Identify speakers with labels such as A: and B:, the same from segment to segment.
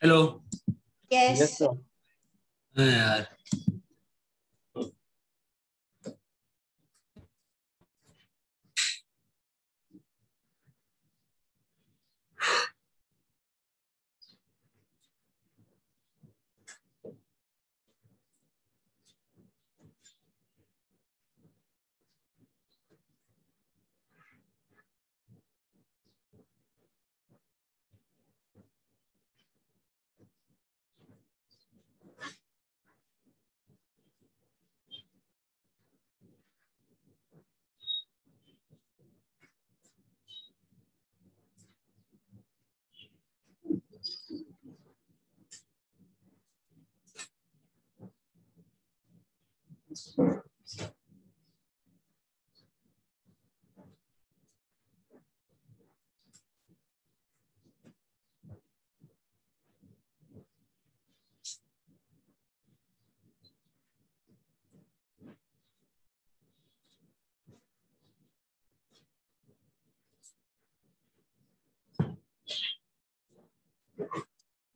A: Hello.
B: Yes
C: sir.
A: हाँ यार,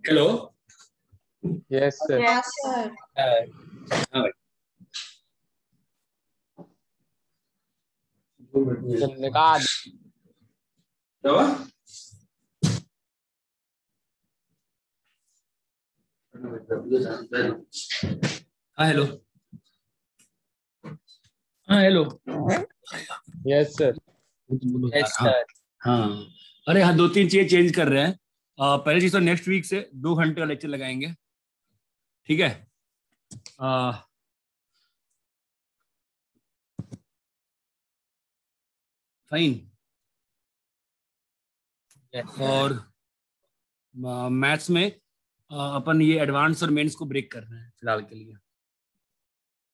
A: hello.
C: Yes sir.
B: हाँ सर।
A: हाँ भाई,
C: तुमने कहा
A: क्या हुआ? हाँ हेलो। हाँ हेलो।
C: Yes sir.
A: बोलो यार। हाँ हाँ। अरे हाँ, दो तीन चीजें चेंज कर रहे हैं। पहले चीज तो नेक्स्ट वीक से 2 घंटे का लेक्चर लगाएंगे, ठीक है? फाइन। और मैथ्स में अपन ये एडवांस और मेंस को ब्रेक कर रहे हैं फिलहाल के लिए,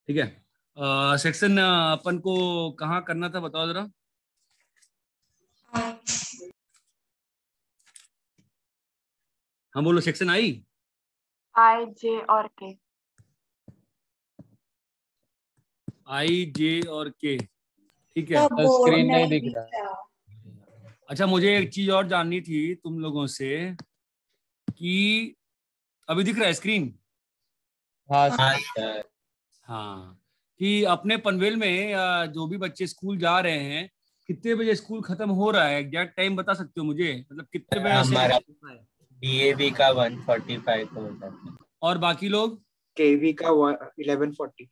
A: ठीक है? सेक्शन अपन को कहाँ करना था बताओ जरा। हाँ बोलो, सेक्शन आई।
D: आई जे और के।
A: आई जे और के, ठीक है।
B: तो बोर्ड
C: स्क्रीन नहीं
B: नहीं
C: दिख रहा।
B: दिख रहा।
A: अच्छा, मुझे एक चीज और जाननी थी तुम लोगों से कि अभी दिख रहा है स्क्रीन?
C: हाँ
B: हाँ
C: सर।
A: हाँ। कि अपने पनवेल में जो भी बच्चे स्कूल जा रहे हैं, कितने बजे स्कूल खत्म हो रहा है? एग्जैक्ट टाइम बता सकते हो मुझे? मतलब कितने बजे से
E: हमारा
A: होता है?
E: डीएवी का 145 को होता है।
A: और बाकी लोग
F: केवी का 1140।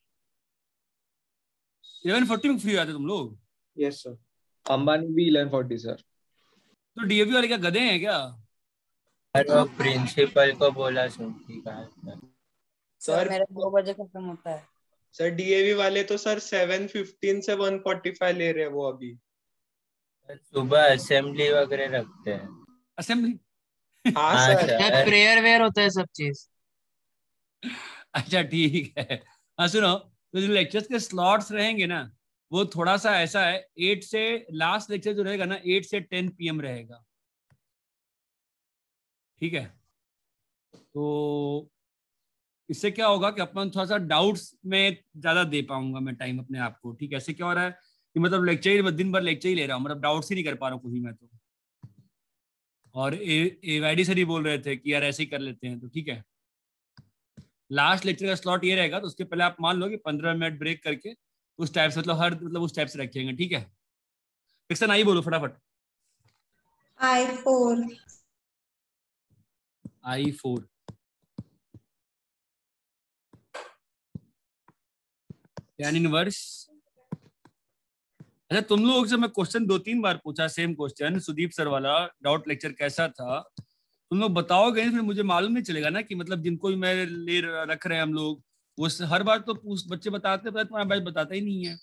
A: 11:40 में फ्री आते तुम लोग?
F: Yes sir.
C: अंबानी भी 1140 सर।
A: तो डीएवी वाले क्या गधे हैं क्या?
E: और वो प्रिंसिपल को बोला छुट्टी का है।
G: सर मेरा 2 बजे खत्म होता है।
F: सर डीएवी वाले तो सर 7:15 से 1:45 ले रहे हैं वो अभी।
E: सुबह असेंबली वगैरह रखते हैं।
A: असेंबली?
F: हाँ
E: हाँ
F: सर।
E: सर।
G: प्रेयर वेयर होता है सब चीज।
A: अच्छा ठीक है। हाँ सुनो, तो जो लेक्चर्स के स्लॉट्स रहेंगे ना, वो थोड़ा सा ऐसा है, 8 से लास्ट लेक्चर जो रहेगा ना 8 से 10 PM रहेगा, ठीक है? तो इससे क्या होगा कि अपन थोड़ा सा डाउट्स में ज्यादा दे पाऊंगा मैं टाइम अपने आप को, ठीक है? ऐसे क्या हो रहा है कि मतलब लेक्चर ही दिन भर लेक्चर ही ले रहा हूँ, मतलब डाउट्स ही नहीं कर पा रहा हूँ कुछ भी मैं तो। और एवाईडी सर ही बोल रहे थे कि यार ऐसे ही कर लेते हैं, तो ठीक है। लास्ट लेक्चर का स्लॉट ये रहेगा, तो उसके पहले आप मान लो कि 15 मिनट ब्रेक करके उस टाइप से, मतलब हर मतलब उस टाइप से रखेंगे, ठीक है? सेक्शन आई बोलो फटाफट।
B: I4।
A: I4। tan inverse. अच्छा, तुम लोग से मैं क्वेश्चन 2-3 बार पूछा, सेम क्वेश्चन सुदीप सर वाला, डाउट लेक्चर कैसा था? तुम लोग बताओगे फिर मुझे मालूम नहीं चलेगा ना कि मतलब जिनको भी मैं ले रख रहे हैं हम लोग, वो हर बार तो बच्चे बताते हैं, तुम्हारा बैच बताता ही नहीं है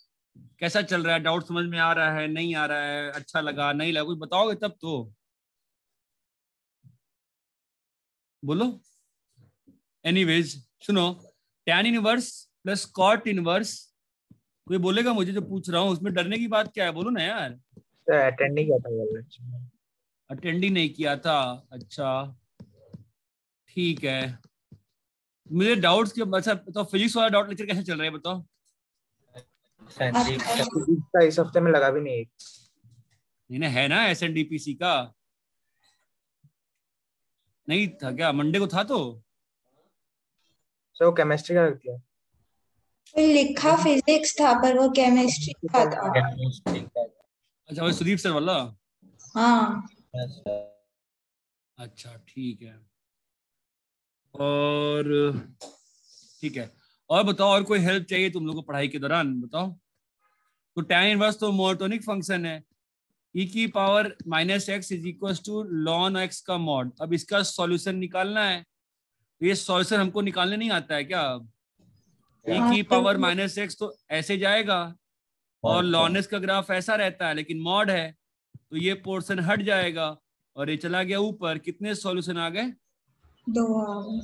A: कैसा चल रहा है, डाउट समझ में आ रहा है नहीं आ रहा है, अच्छा लगा नहीं लगा, कुछ बताओगे तब तो बोलो। एनीवेज सुनो, tan inverse plus cot inverse, कोई बोलेगा मुझे जो पूछ रहा हूँ उसमें डरने की बात क्या है? बोलो ना यार।
F: सर अटेंड नहीं किया था वो लेक्चर।
A: अटेंड ही नहीं किया था? अच्छा ठीक है। मुझे डाउट्स के, अच्छा बताओ फिजिक्स वाला डाउट लेक्चर कैसे चल रहा है बताओ?
E: संदीप
B: अच्छा।
E: सर।
F: इसका इस हफ्ते में लगा भी नहीं।
A: नहीं ना, है ना SNDPC का? नहीं था क्या? मंडे को था तो
B: सर वो केमिस्ट्री का रख दिया।
H: लिखा फिजिक्स था पर वो केमिस्ट्री का था।
E: केमिस्ट्री का।
A: अच्छा वो सुदीप सर वाला।
H: हाँ
E: Yes, sir.
A: अच्छा ठीक है। और ठीक है, और बताओ और कोई हेल्प चाहिए तुम लोगों को पढ़ाई के दौरान? बताओ। तो tan इनवर्स तो मोनोटोनिक फंक्शन है, e की power minus X is equal to ln X का मॉड। अब इसका सॉल्यूशन निकालना है। ये सॉल्यूशन हमको निकालने नहीं आता है क्या? e की पावर माइनस एक्स तो ऐसे जाएगा और लॉन एक्स का ग्राफ ऐसा रहता है, लेकिन मॉड है तो ये पोर्शन हट जाएगा और ये चला गया ऊपर। कितने सॉल्यूशन आ गए?
H: 2।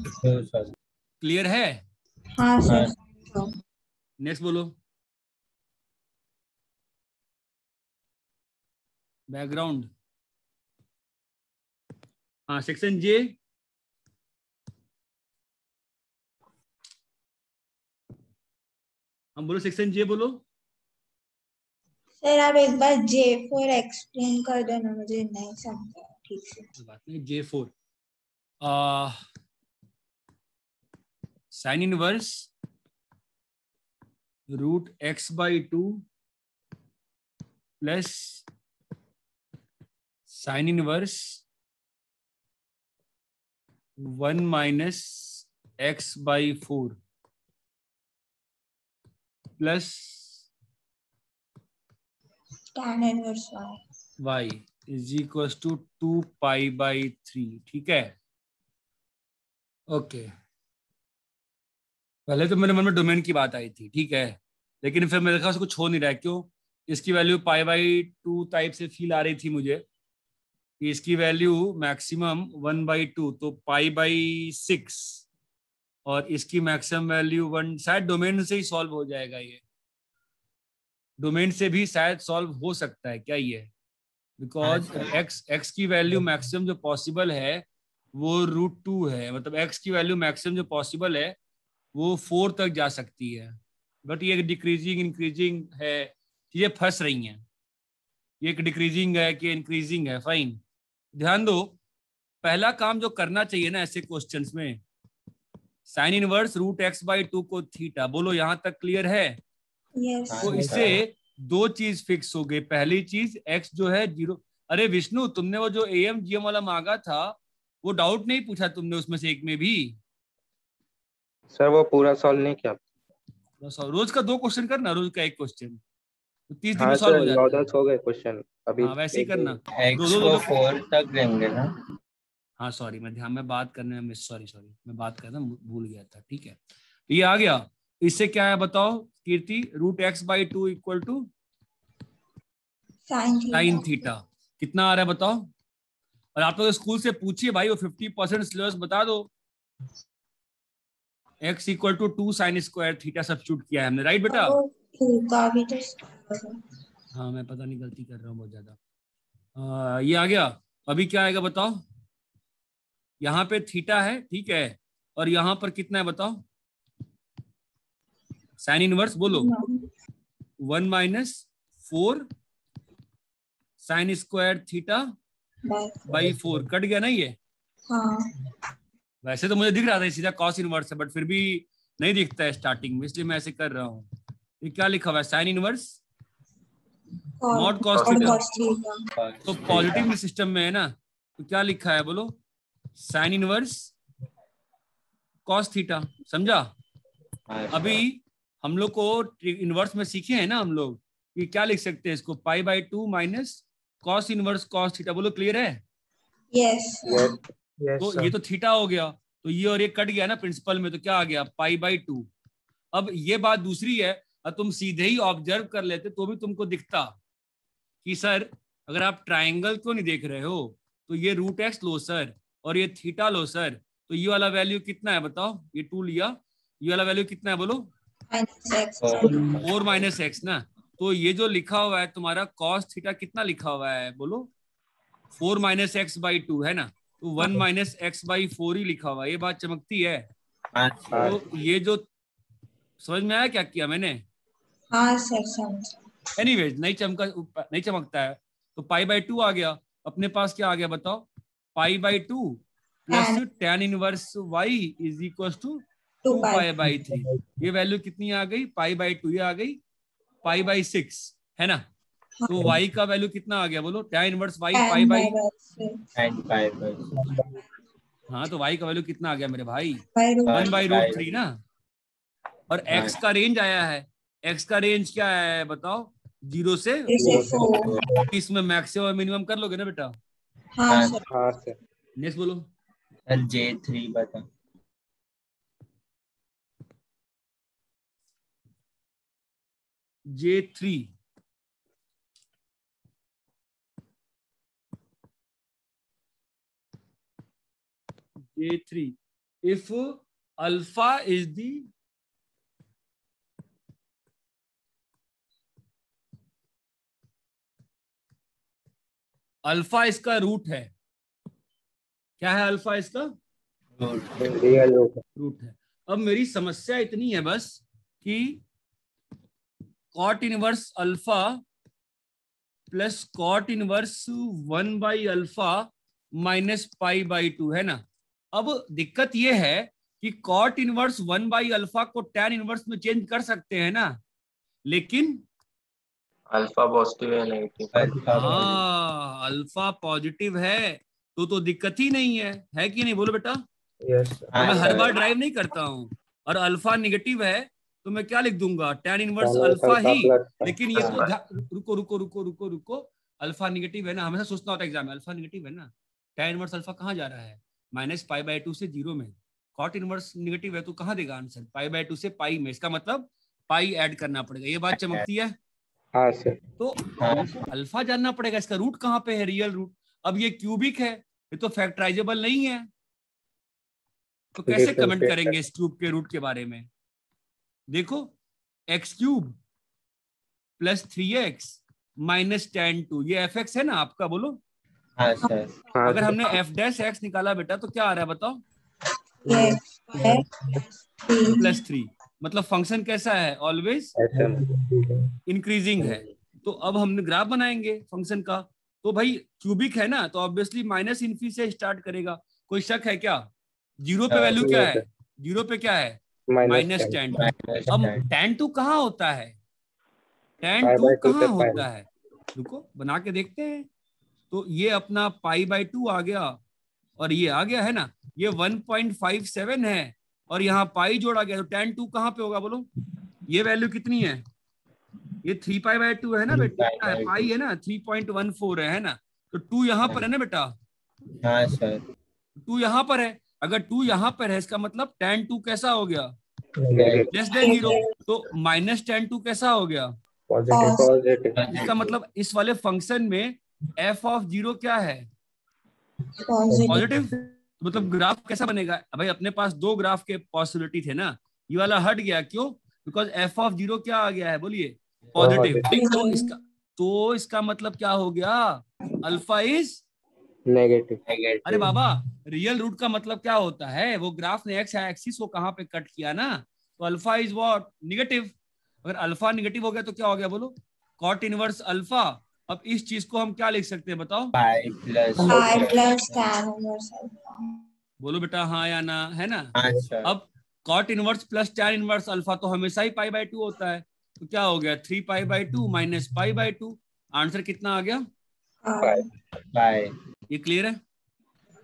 E: तो सर
A: क्लियर है?
H: हाँ सर।
A: नेक्स्ट बोलो। बैकग्राउंड। हाँ सेक्शन जे। हम बोलो सेक्शन जे बोलो।
H: सर आप एक बार J4 एक्सप्लेन कर दो ना, मुझे नहीं समझा ठीक से।
A: बात नहीं। J4 sine inverse root x by 2 plus sine inverse 1 minus X by 4 plus
H: tan inverse
A: y is equal to 2 pi by 3। ठीक है, ओके। पहले तो मेरे मन में डोमेन की बात आई थी, ठीक है, लेकिन फिर मेरे ख्याल से कुछ हो नहीं रहा है। क्यों? इसकी वैल्यू पाई बाई 2 टाइप से फील आ रही थी मुझे कि इसकी वैल्यू मैक्सिमम 1 बाई 2 तो पाई बाई 6 और इसकी मैक्सिमम वैल्यू 1। शायद डोमेन से ही सॉल्व हो जाएगा ये, डोमेन से भी शायद सॉल्व हो सकता है क्या ये? बिकॉज एक्स की वैल्यू मैक्सिमम जो पॉसिबल है वो √2 है, मतलब एक्स की वैल्यू मैक्सिमम जो पॉसिबल है वो 4 तक जा सकती है, बट ये डिक्रीजिंग इंक्रीजिंग है, चीजें फंस रही हैं। ये एक डिक्रीजिंग है कि इंक्रीजिंग है। फाइन, ध्यान दो। पहला काम जो करना चाहिए ना ऐसे क्वेश्चंस में, sine inverse root x by 2 को थीटा। बोलो यहाँ तक क्लियर है?
H: यस।
A: तो इससे दो चीज फिक्स हो गई। पहली चीज एक्स जो है 0। अरे विष्णु, तुमने वो जो AM GM वाला मांगा था वो डाउट नहीं पूछा तुमने उसमें से एक में भी?
B: सर वो पूरा सॉल्व नहीं किया।
A: रोज का 2 क्वेश्चन करना, रोज का 1 क्वेश्चन, तो 30 दिन
B: हाँ
A: में सॉल्व हो
B: सर,
A: जाता है।
B: 9-10 हो गए क्वेश्चन अभी।
A: हाँ वैसे ही करना।
E: एक्स को 4 तक देंगे ना?
A: हाँ सॉरी, मैं ध्यान में बात करने में सॉरी मैं बात करना भूल गया था। ठीक है, ये आ गया। इससे क्या है बताओ Kirti? Root x by 2 equal to sine theta. कितना आ रहा है बताओ? और आप लोग स्कूल से पूछिए भाई, वो 50% सिलेबस बता दो। x equal to 2 sine square theta substitute किया है हमने, राइट बेटा? हाँ मैं पता नहीं गलती कर रहा हूँ बहुत ज्यादा। ये आ गया। अभी क्या आएगा बताओ? यहाँ पे थीटा है, ठीक है, और यहाँ पर कितना है बताओ? साइन इनवर्स बोलो 1 minus 4 sign square theta by 4। Cut गया ना ये?
H: हाँ।
A: वैसे तो मुझे दिख रहा था सीधा कॉस इनवर्स है, बट फिर भी नहीं दिखता है स्टार्टिंग में, इसलिए मैं ऐसे कर रहा हूँ। ये क्या लिखा हुआ है? Sine inverse mod cos theta. तो पॉजिटिव सिस्टम में है ना, तो क्या लिखा है बोलो? Sine inverse cos theta. समझा? अभी हम लोग को इनवर्स में सीखे हैं ना हम लोग कि क्या लिख सकते हैं इसको? पाई by 2 minus cos inverse cos theta. बोलो क्लियर है?
H: यस।
A: तो ये तो थीटा हो गया, तो ये और ये कट गया ना प्रिंसिपल में, तो क्या आ गया? पाई बाई 2। अब ये बात दूसरी है, तुम सीधे ही ऑब्जर्व कर लेते तो भी तुमको दिखता कि सर अगर आप ट्राइंगल क्यों नहीं देख रहे हो, तो ये रूट एक्स लो सर और ये थीटा लो सर, तो ये वाला वैल्यू कितना है बताओ? ये 2 लिया, ये वाला वैल्यू कितना है बोलो? 4 माइनस एक्स ना। तो ये जो लिखा हुआ है तुम्हारा कॉस थीटा कितना लिखा हुआ है बोलो? 4 माइनस एक्स बाई 2 है ना, तो 1 माइनस एक्स बाई 4 ही लिखा हुआ है। ये बात चमकती है? तो ये जो समझ में आया क्या किया मैंने?
H: हाँ सर समझ।
A: एनीवेज नहीं चमकता है, तो पाई बाई 2 आ गया। अपने पास क्या आ गया बताओ? Pi by 2 plus tan inverse y is equal to 2 pi by 3। ये वैल्यू कितनी आ गई? पाई बाई 2 आ गई, पाई बाई 6 है ना। तो y का वैल्यू कितना आ गया बोलो? tan inverse y pi by, हाँ तो y का वैल्यू कितना आ गया मेरे भाई? 1/√3 ना। और x का रेंज आया है, x का रेंज क्या है बताओ? 0 से 4। इसमें मैक्सिमम और मिनिमम कर लोगे ना बेटा?
H: हाँ सर।
B: हाँ सर।
A: नेक्स्ट बोलो
E: सर J3 बता।
A: J3 if alpha is the alpha इसका रूट है। क्या है अल्फा? इसका
B: रियल
A: रूट है। अब मेरी समस्या इतनी है बस कि cot inverse alpha plus cot inverse 1/अल्फा माइनस π/2 है ना। अब दिक्कत ये है कि कॉट इनवर्स 1/अल्फा को tan इनवर्स में चेंज कर सकते हैं ना, लेकिन
B: अल्फा पॉजिटिव है नेगेटिव?
A: हाँ अल्फा पॉजिटिव है तो दिक्कत ही नहीं है कि नहीं? बोलो बेटा।
B: यस।
A: तो मैं हर बार ड्राइव नहीं करता हूँ। और अल्फा निगेटिव है तो मैं क्या लिख दूंगा? tan इनवर्स अल्फा ही। लेकिन ये तो रुको रुको रुको रुको रुको, अल्फा निगेटिव है ना, हमेशा सोचना होता है एग्जाम में, अल्फा निगेटिव है ना। tan इनवर्स अल्फा कहाँ जा रहा है? -π/2 से 0 में। कॉट इनवर्स निगेटिव है तो कहाँ देगा आंसर? π/2 से पाई में। इसका मतलब पाई ऐड करना पड़ेगा। ये बात चमकती है?
B: हाँ सर।
A: तो अल्फा जानना पड़ेगा, इसका रूट कहाँ पे है? Real root. अब ये क्यूबिक है, ये तो फैक्टराइजेबल नहीं है, तो कैसे कमेंट करेंगे इस क्यूब के रूट के बारे में? देखो x³ plus 3x minus tan 2, ये fx है ना आपका, बोलो।
E: हाँ सर।
A: अगर हमने f' निकाला बेटा तो क्या आ रहा है बताओ? +3। मतलब फंक्शन कैसा है? ऑलवेज इंक्रीजिंग है। तो अब हमने ग्राफ बनाएंगे फंक्शन का। तो भाई क्यूबिक है ना, तो ऑब्वियसली माइनस इन्फी से स्टार्ट करेगा। कोई शक है क्या? 0 पे वैल्यू क्या है? 0 पे क्या है? -tan 2। अब tan 2 कहाँ होता है? tan 2 कहाँ होता है? रुको बना के देखते हैं। तो ये अपना π/2 आ गया और ये आ गया है ना, ये 1.57 है और यहाँ पाई जोड़ा गया, तो tan 2 कहाँ पे होगा बोलो? ये वैल्यू कितनी है? ये 3π/2 है ना बेटा, पाई है ना 3.14 है ना। तो 2 यहाँ पर है ना बेटा?
E: हाँ सर।
A: 2 यहाँ पर है। अगर 2 यहाँ पर है इसका मतलब tan 2 कैसा हो गया? <0। तो -tan 2 कैसा हो गया?
B: पॉजिटिव।
A: इसका मतलब इस वाले फंक्शन में f(0) क्या है? पॉजिटिव। मतलब ग्राफ कैसा बनेगा? भाई अपने पास 2 ग्राफ के पॉसिबिलिटी थे ना, ये वाला हट गया। क्यों? बिकॉज f(0) क्या आ गया है? बोलिए पॉजिटिव। तो इसका मतलब क्या हो गया? Alpha is
B: negative.
A: अरे बाबा, रियल रूट का मतलब क्या होता है? वो ग्राफ ने एक्स एक्सिस को कहाँ पे कट किया ना, तो अल्फा इज व्हाट? नेगेटिव। अगर अल्फा नेगेटिव हो गया तो क्या हो गया बोलो? Cot inverse alpha. अब इस चीज को हम क्या लिख सकते हैं बताओ?
E: Pi plus
H: tan inverse alpha.
A: बोलो बेटा हाँ या ना, है ना।
E: हाँ सर।
A: अब cot inverse plus tan inverse alpha तो हमेशा ही π/2 होता है, तो क्या हो गया? 3π/2 माइनस π/2। आंसर कितना आ गया?
E: पाई।
A: ये क्लियर है?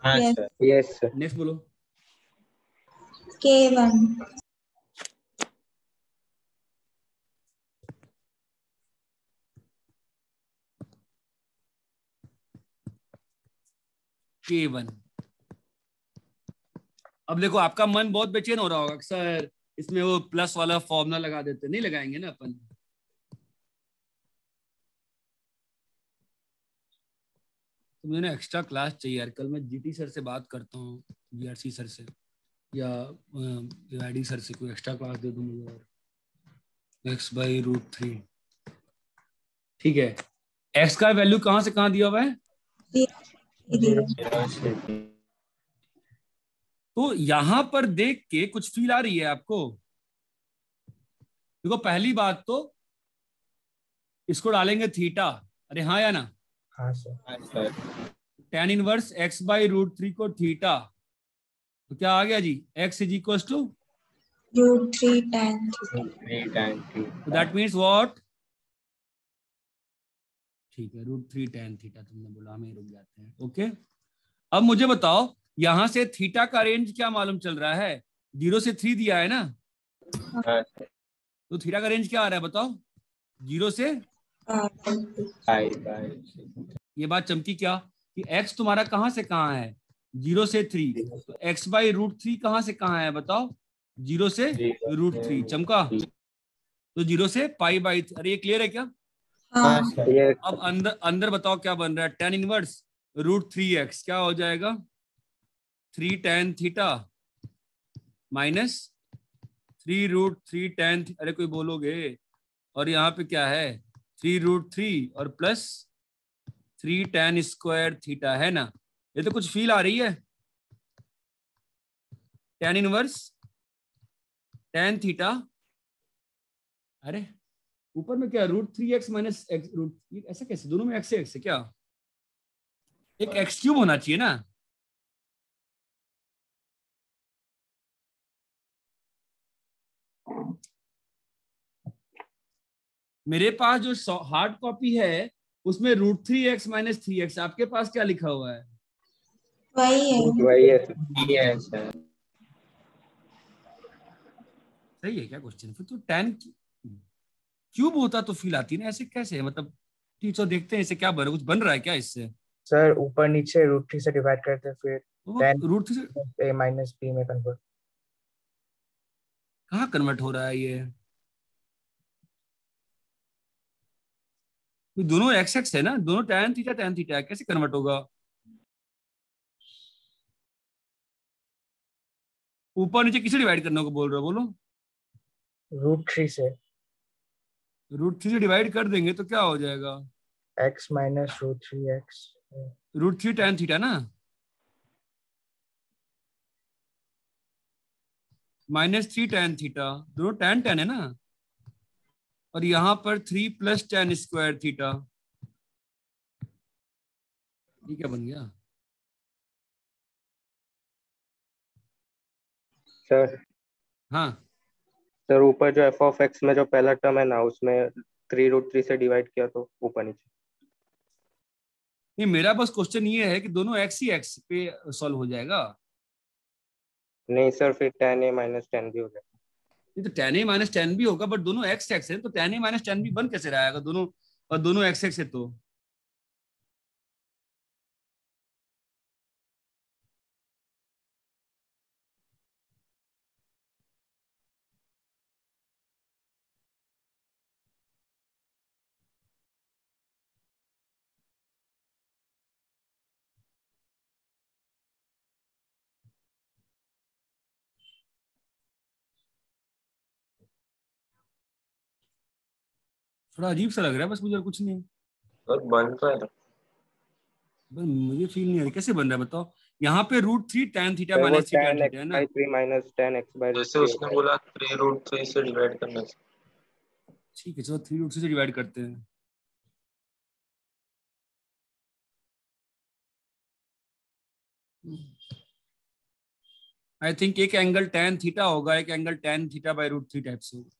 E: हाँ सर।
B: Yes sir.
A: नेक्स्ट बोलो।
H: K1
A: K1। अब देखो आपका मन बहुत बेचैन हो रहा होगा, सर इसमें वो प्लस वाला फॉर्मूला लगा देते। नहीं लगाएंगे ना अपन। तो मुझे ना एक्स्ट्रा क्लास चाहिए यार। कल मैं जीटी सर से बात करता हूँ, जीआरसी सर से या आईडी सर से, कोई एक्स्ट्रा क्लास दे दूँ मुझे और। x/√3 ठीक है। x का वैल्यू कहाँ से कहाँ दिया हुआ है? तो यहां पर देख के कुछ फील आ रही है आपको? देखो पहली बात तो इसको डालेंगे थीटा। अरे हाँ या ना?
B: हाँ सर।
E: हाँ सर।
A: tan इनवर्स x/√3 को थीटा तो क्या आ गया जी, x is equal to
H: √3 tan theta.
E: 3 tan theta.
A: That means what, ठीक है √3 tan थीटा तुमने बोला, हम रुक जाते हैं। ओके अब मुझे बताओ यहां से थीटा का रेंज क्या मालूम चल रहा है, 0 से 3 दिया है ना,
E: हाँ सर,
A: तो थीटा का रेंज क्या आ रहा है बताओ, 0 से,
E: 5/6.
A: ये बात चमकी क्या कि x तुम्हारा कहां से कहां है, 0 से 3, तो x बाई √3 कहां से कहां है बताओ, 0 से √3, चमका, तो 0 से पाई/, अरे ये क्लियर है क्या?
E: हाँ सर,
B: ये
A: अब अंदर अंदर बताओ क्या बन रहा है, tan इनवर्स √3x क्या हो जाएगा, 3 tan थीटा माइनस 3 tan, अरे कोई बोलोगे, और यहाँ पे क्या है 3 √3 और प्लस 3 tan स्क्वायर थीटा, है ना, ये तो कुछ फील आ रही है, tan इनवर्स tan थीटा, अरे ऊपर में क्या √3x माइनस एक्स, ऐसा कैसे, दोनों में x है, x है क्या, एक x³ होना चाहिए ना, मेरे पास जो हार्ड कॉपी है उसमें √3x माइनस 3x, आपके पास क्या लिखा हुआ है,
H: वही है।
B: वही है सर।
E: ये सर,
A: सही है क्या क्वेश्चन, फिर तो tan क्यूब होता तो फील आती ना, ऐसे कैसे, मतलब ठीक है देखते हैं इसे क्या बन रहा है, कुछ बन रहा है क्या इससे,
B: सर ऊपर नीचे √3 से डिवाइड करते हैं, फिर
A: तो
B: tan
A: √3 से
B: a माइनस b में कन्वर्ट।
A: कहाँ कन्वर्ट हो रहा है ये दोनों एक्स एक्स है ना, दोनों tan थीटा है, कैसे कन्वर्ट होगा, ऊपर नीचे किसे डिवाइड करने को बोल रहे हो बोलो,
B: √3 से
A: √3 से डिवाइड कर देंगे तो क्या हो जाएगा,
B: x minus √3x।
A: √3 tan theta ना, -3 tan थीटा, दोनों tan tan है ना, और यहां पर 3 + tan स्क्वायर थीटा, ये क्या बन गया,
B: सर
A: हाँ
B: सर ऊपर जो f(x) में जो पहला टर्म है ना, उसमें 3 √3 से डिवाइड किया तो ऊपर नीचे।
A: नहीं मेरा बस क्वेश्चन ये है कि दोनों x ही x पे सॉल्व हो जाएगा,
B: नहीं सर, फिर tan a minus tan b हो जाएगा।
A: ये तो tan a minus tan b होगा, बट दोनों x x है तो tan a minus tan b बन कैसे रहा है दोनों, और दोनों x x है तो, थोड़ा अजीब सा लग रहा है बस मुझे, और कुछ नहीं,
E: और बन तो है,
A: बस मुझे फील नहीं आ रही कैसे बन रहा है बताओ, यहाँ पे √3 tan थीटा
B: सर वो
A: माइनस 3 tan
B: tan
A: थीटा है ना,
B: x/3 माइनस tan x/√3
E: जैसे उसने बोला 3 √3 से डिवाइड करना।
A: ठीक है चलो 3 √3 से डिवाइड करते हैं, आई थिंक एक एंगल tan थीटा होगा, एक angle tan theta by √3 type से होगा,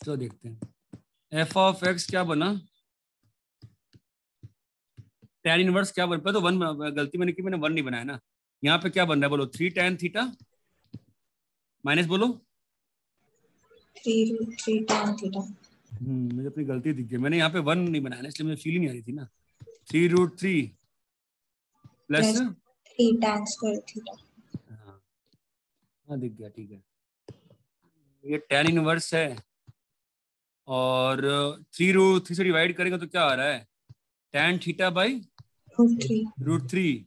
A: तो देखते हैं f(x) क्या बना, tan इनवर्स क्या बन पाया, तो 1 गलती मैंने की, मैंने 1 नहीं बनाया ना, यहाँ पे क्या बन रहा है बोलो, 3 tan थीटा माइनस बोलो,
H: 3 √3 tan थीटा।
A: मुझे अपनी गलती दिख गई, मैंने यहाँ पे 1 नहीं बनाया ना, इसलिए मुझे फील ही नहीं आ रही थी ना, 3 √3 प्लस,
H: 3 tan स्क्वायर थीटा।
A: हाँ दिख गया, ठीक है, ये tan इनवर्स है, और 3 √3 से डिवाइड करेंगे तो क्या आ रहा है, tan थीटा बाई √3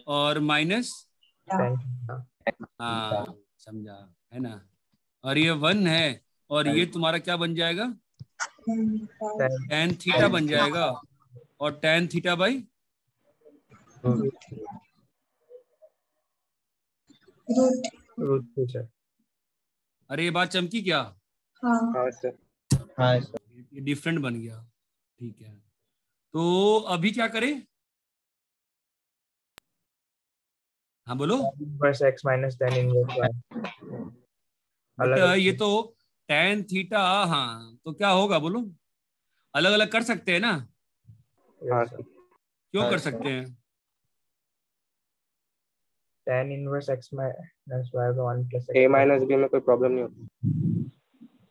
A: और माइनस, हाँ समझा है ना, और ये 1 है, और ये तुम्हारा क्या बन जाएगा, tan थीटा बन जाएगा, और tan थीटा बाई,
B: √3 सर।
A: अरे ये बात चमकी क्या,
H: हाँ।
B: हाँ सर।
E: हाँ सर,
A: ये डिफरेंट बन गया, ठीक है, तो अभी क्या करें, हाँ बोलो।
B: Inverse x minus tan inverse y।
A: बेटा ये तो tan थीटा, हाँ तो क्या होगा बोलो, अलग अलग कर सकते हैं ना?
B: हाँ
A: क्यों कर सकते हैं?
B: tan inverse x minus y का 1 प्लस a माइनस b में कोई प्रॉब्लम नहीं होती।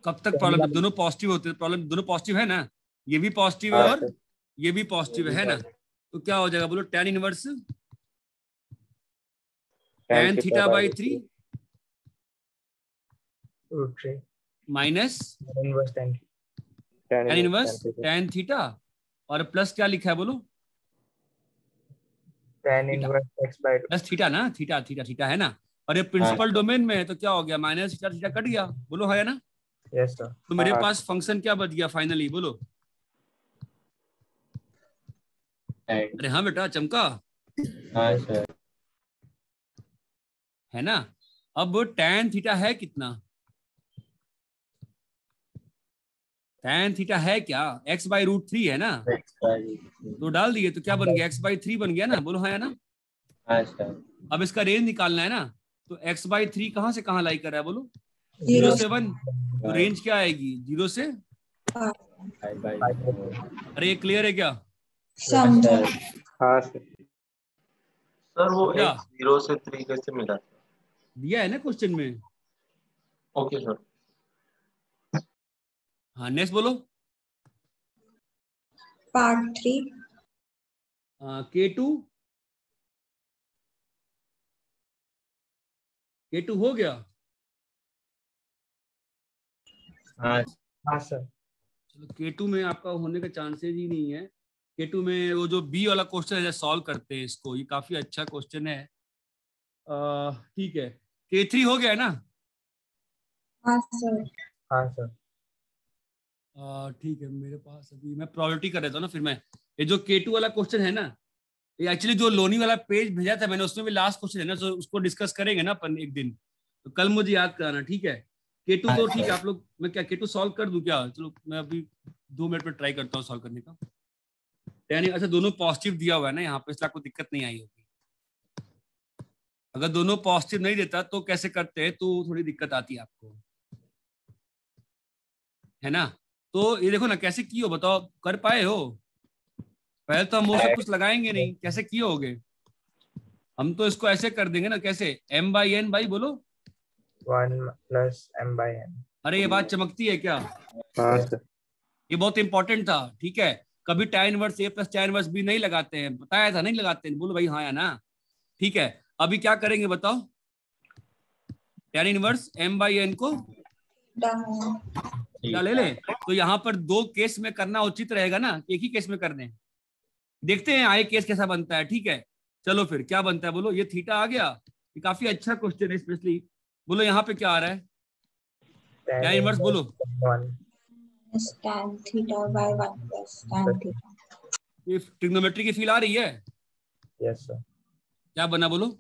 A: कब तक प्रॉब्लम? दोनों पॉजिटिव होते हैं, प्रॉब्लम दोनों पॉजिटिव है ना, ये भी पॉजिटिव है और ये भी पॉजिटिव है ना, तो क्या हो जाएगा बोलो, tan inverse tan theta by 3 minus tan inverse tan theta, और प्लस क्या लिखा है बोलो,
B: tan inverse x by 2
A: plus theta ना, थीटा थीटा थीटा है ना, और ये प्रिंसिपल डोमेन में है तो क्या हो गया, माइनस थीटा थीटा कट गया, बोलो है ना?
B: Yes sir.
A: तो मेरे पास फंक्शन क्या बच गया फाइनली बोलो? अरे हाँ बेटा चमका,
E: हाँ सर।
A: है ना? अब tan थीटा है कितना? tan थीटा है क्या, x बाई रूट 3 है ना, तो डाल दिए तो क्या बन गया, x बाई 3 बन गया ना, बोलो है ना?
E: हाँ सर।
A: अब इसका रेंज निकालना है ना, तो x बाई 3 कहाँ से कहाँ लाई कर रहा है बोलो, 0 से 1, तो रेंज क्या आएगी 0 से, अरे ये क्लियर है क्या?
H: समझा।
B: हाँ सर।
I: सर वो x 0 से 3 कैसे मिला?
A: दिया है ना क्वेश्चन में।
I: Okay sir.
A: हाँ नेक्स्ट बोलो।
H: पार्ट 3
A: K2 K2 हो गया।
E: हाँ
B: हाँ सर।
A: चलो K2 में आपका होने का चांसेस ही नहीं है। K2 में वो जो बी वाला क्वेश्चन है सॉल्व करते हैं इसको, ये काफी अच्छा क्वेश्चन है। ठीक है, K3 हो गया है ना?
H: हाँ सर।
B: हाँ सर।
A: ठीक है, मेरे पास अभी मैं प्रायोरिटी कर रहा था ना, फिर मैं ये जो K2 वाला क्वेश्चन है ना, ये एक्चुअली जो लोनी वाला पेज भेजा था मैंने, उसमें भी लास्ट क्वेश्चन है ना, तो उसको डिस्कस करेंगे ना अपन एक दिन, तो कल मुझे याद कराना, ठीक है? K2 तो ठीक है आप लोग, मैं क्या K2 सॉल्व कर दूं क्या? चलो मैं अभी 2 मिनट में ट्राई करता हूँ सॉल्व करने का। यानी अच्छा दोनों पॉजिटिव दिया हुआ है ना यहाँ पे, इसलिए आपको दिक्कत नहीं आई होगी। अगर दोनों पॉजिटिव नहीं देता तो कैसे करते हैं, तो थोड़ी दिक्कत आती है आपको, है ना? तो ये देखो ना कैसे की हो, बताओ कर पाए हो? पहले तो हम वो सब कुछ लगाएंगे नहीं, कैसे किए होगे? हम तो इसको ऐसे कर देंगे ना, कैसे m बाई एन भाई बोलो,
B: 1 प्लस m बाई n।
A: अरे ये बात चमकती है क्या?
B: हाँ सर।
A: ये बहुत इंपॉर्टेंट था, ठीक है? कभी tan inverse a plus tan inverse b नहीं लगाते हैं, बताया था नहीं लगाते हैं, बोलो भाई हाँ या ना? ठीक है, अभी क्या करेंगे बताओ, tan inverse m by N को क्या ले ले, तो यहाँ पर 2 केस में करना उचित रहेगा ना, एक ही केस में करने, देखते हैं आए केस कैसा बनता है, ठीक है? चलो फिर क्या बनता है बोलो, ये थीटा आ गया, ये काफी अच्छा क्वेश्चन है स्पेशली, बोलो यहाँ पे क्या आ रहा है, tan इनवर्स बोलो,
H: tan theta by 1 plus tan theta.
A: ये ट्रिग्नोमेट्री की फील आ रही है?
B: Yes sir.
A: क्या बना बोलो,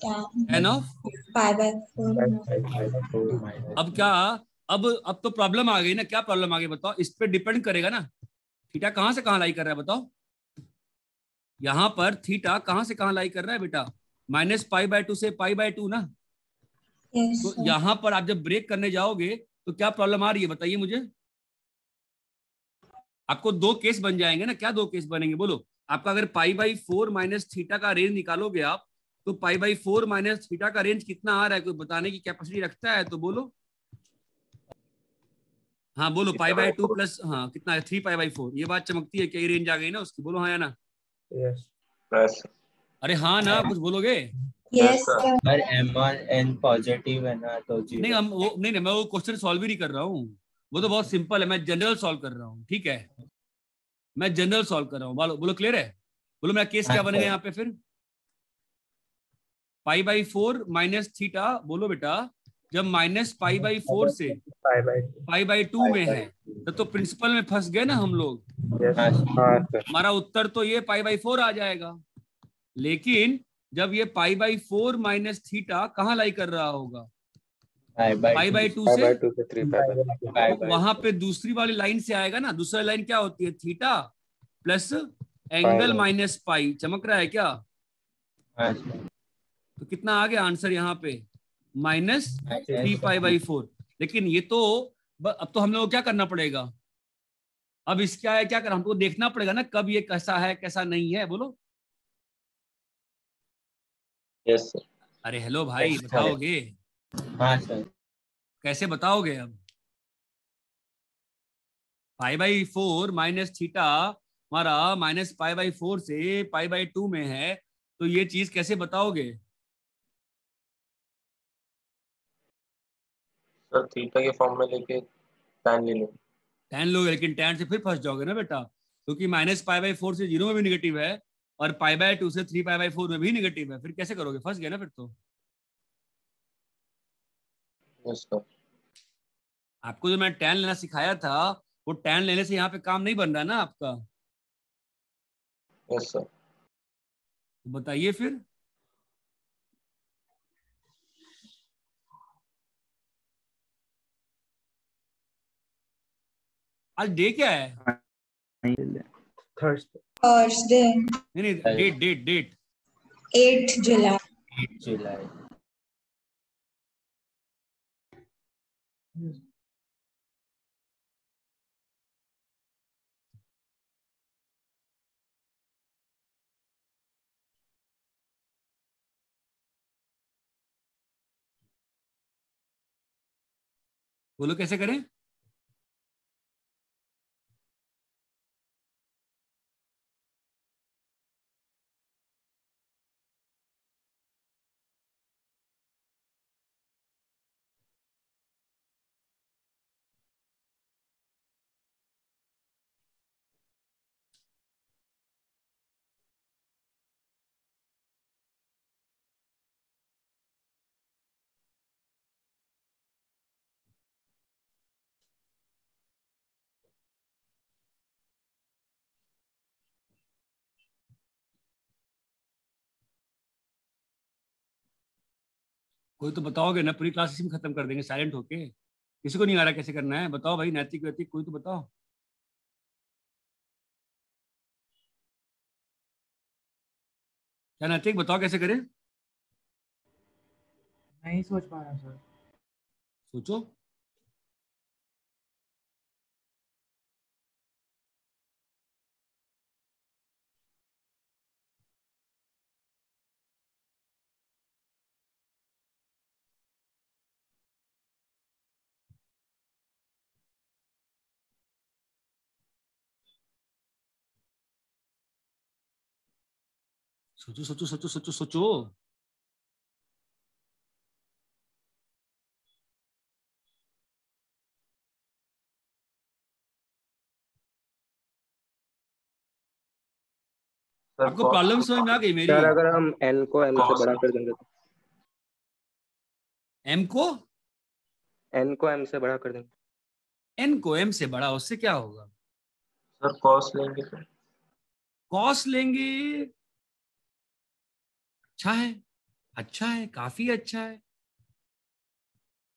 A: tan ऑफ
H: पाई बाय 4।
A: अब क्या, अब तो प्रॉब्लम आ गई ना, क्या प्रॉब्लम आ गई बताओ, इस पे डिपेंड करेगा ना, थीटा कहां से कहां लाई कर रहा है बताओ, यहां पर थीटा कहां से कहां लाई कर रहा है बेटा, माइनस पाई बाय 2 से पाई बाय 2 ना, तो यहां पर आप जब ब्रेक करने जाओगे तो क्या प्रॉब्लम आ रही है बताइए मुझे? आपको 2 केस बन जाएंगे ना, क्या 2 केस बनेंगे बोलो? आपका अगर पाई बाई 4 माइनस थीटा का रेंज निकालोगे आप, तो पाई बाई 4 माइनस थीटा का रेंज कितना आ रहा है, कोई बताने की कैपेसिटी रखता है तो बोलो? हाँ बोलो, पाई बाई 2 प्लस हाँ कितना है 3 पाई बाई 4, ये बात चमकती है, क्या रेंज आ गई ना उसकी, बोलो हाँ या ना?
B: यस।
A: अरे हाँ ना, कुछ बोलोगे?
H: Yes sir.
E: पर m1n पॉजिटिव है ना, तो
A: नहीं हम वो नहीं मैं वो क्वेश्चन सॉल्व ही नहीं कर रहा हूँ, वो तो बहुत सिंपल है, मैं जनरल सॉल्व कर रहा हूँ, ठीक है? मैं जनरल सॉल्व कर रहा हूँ, बोलो क्लियर है? बोलो मेरा केस क्या बनेगा यहाँ पे फिर, पाई बाई 4 माइनस थीटा, बोलो बेटा जब माइनस पाई बाई 4 से पाई बाई 2 में है तो प्रिंसिपल में फंस गए ना हम लोग। हमारा उत्तर तो ये पाई बाई 4 आ जाएगा, लेकिन जब ये पाई बाई 4 माइनस थीटा कहाँ लाई कर रहा होगा, पाई बाई 2 से
B: 3 पाई।
A: वहां पे दूसरी वाली लाइन से आएगा ना, दूसरी लाइन क्या होती है, theta plus angle minus pi, चमक रहा है क्या?
E: हाँ सर।
A: तो कितना आ गया आंसर यहाँ पे? -3π/4। लेकिन ये तो अब तो हम लोग को क्या करना पड़ेगा? अब इसका है क्या करना, हमको देखना पड़ेगा ना कब ये कैसा है कैसा नहीं है, बोलो।
I: Yes sir.
A: अरे हेलो भाई,
E: Yes, sir.
A: बताओगे?
E: हाँ सर।
A: कैसे बताओगे? अब π/4 माइनस थीटा हमारा -π/4 से π/2 में है, तो ये चीज कैसे बताओगे?
I: सर थीटा के फॉर्म में लेके tan ले लो।
A: tan लोगे, लेकिन tan से फिर फंस जाओगे ना बेटा, क्योंकि -π/4 से 0 में भी निगेटिव है और π/2 से 3π/4 में भी निगेटिव है। फिर कैसे करोगे? फंस गए ना फिर तो।
I: Yes sir.
A: आपको जो मैं tan लेना सिखाया था, वो tan लेने से यहाँ पे काम नहीं बन रहा ना आपका।
I: Yes sir.
A: तो बताइए फिर। आज डे क्या है?
H: थर्सडे।
A: नहीं, डेट डेट डेट
H: 8 जुलाई।
E: 8 जुलाई।
A: बोलो कैसे करें? कोई तो बताओगे ना, पूरी क्लास इसी में खत्म कर देंगे साइलेंट होके। किसी को नहीं आ रहा कैसे करना है? बताओ भाई, नैतिक वैतिक कोई तो बताओ। क्या नैतिक, बताओ कैसे करें?
C: नहीं सोच पा रहा सर।
A: सोचो। सोचो सोचो सोचो सोचो सोचो।
I: सर
A: आपको प्रॉब्लम समझ में आ गई मेरी?
B: सर अगर हम n को m से बड़ा कर देंगे तो?
A: m को
B: n को m से बड़ा कर देंगे।
A: n को m से बड़ा, उससे क्या होगा?
I: सर cos लेंगे तो?
A: cos लेंगे। अच्छा है, अच्छा है, काफी अच्छा है।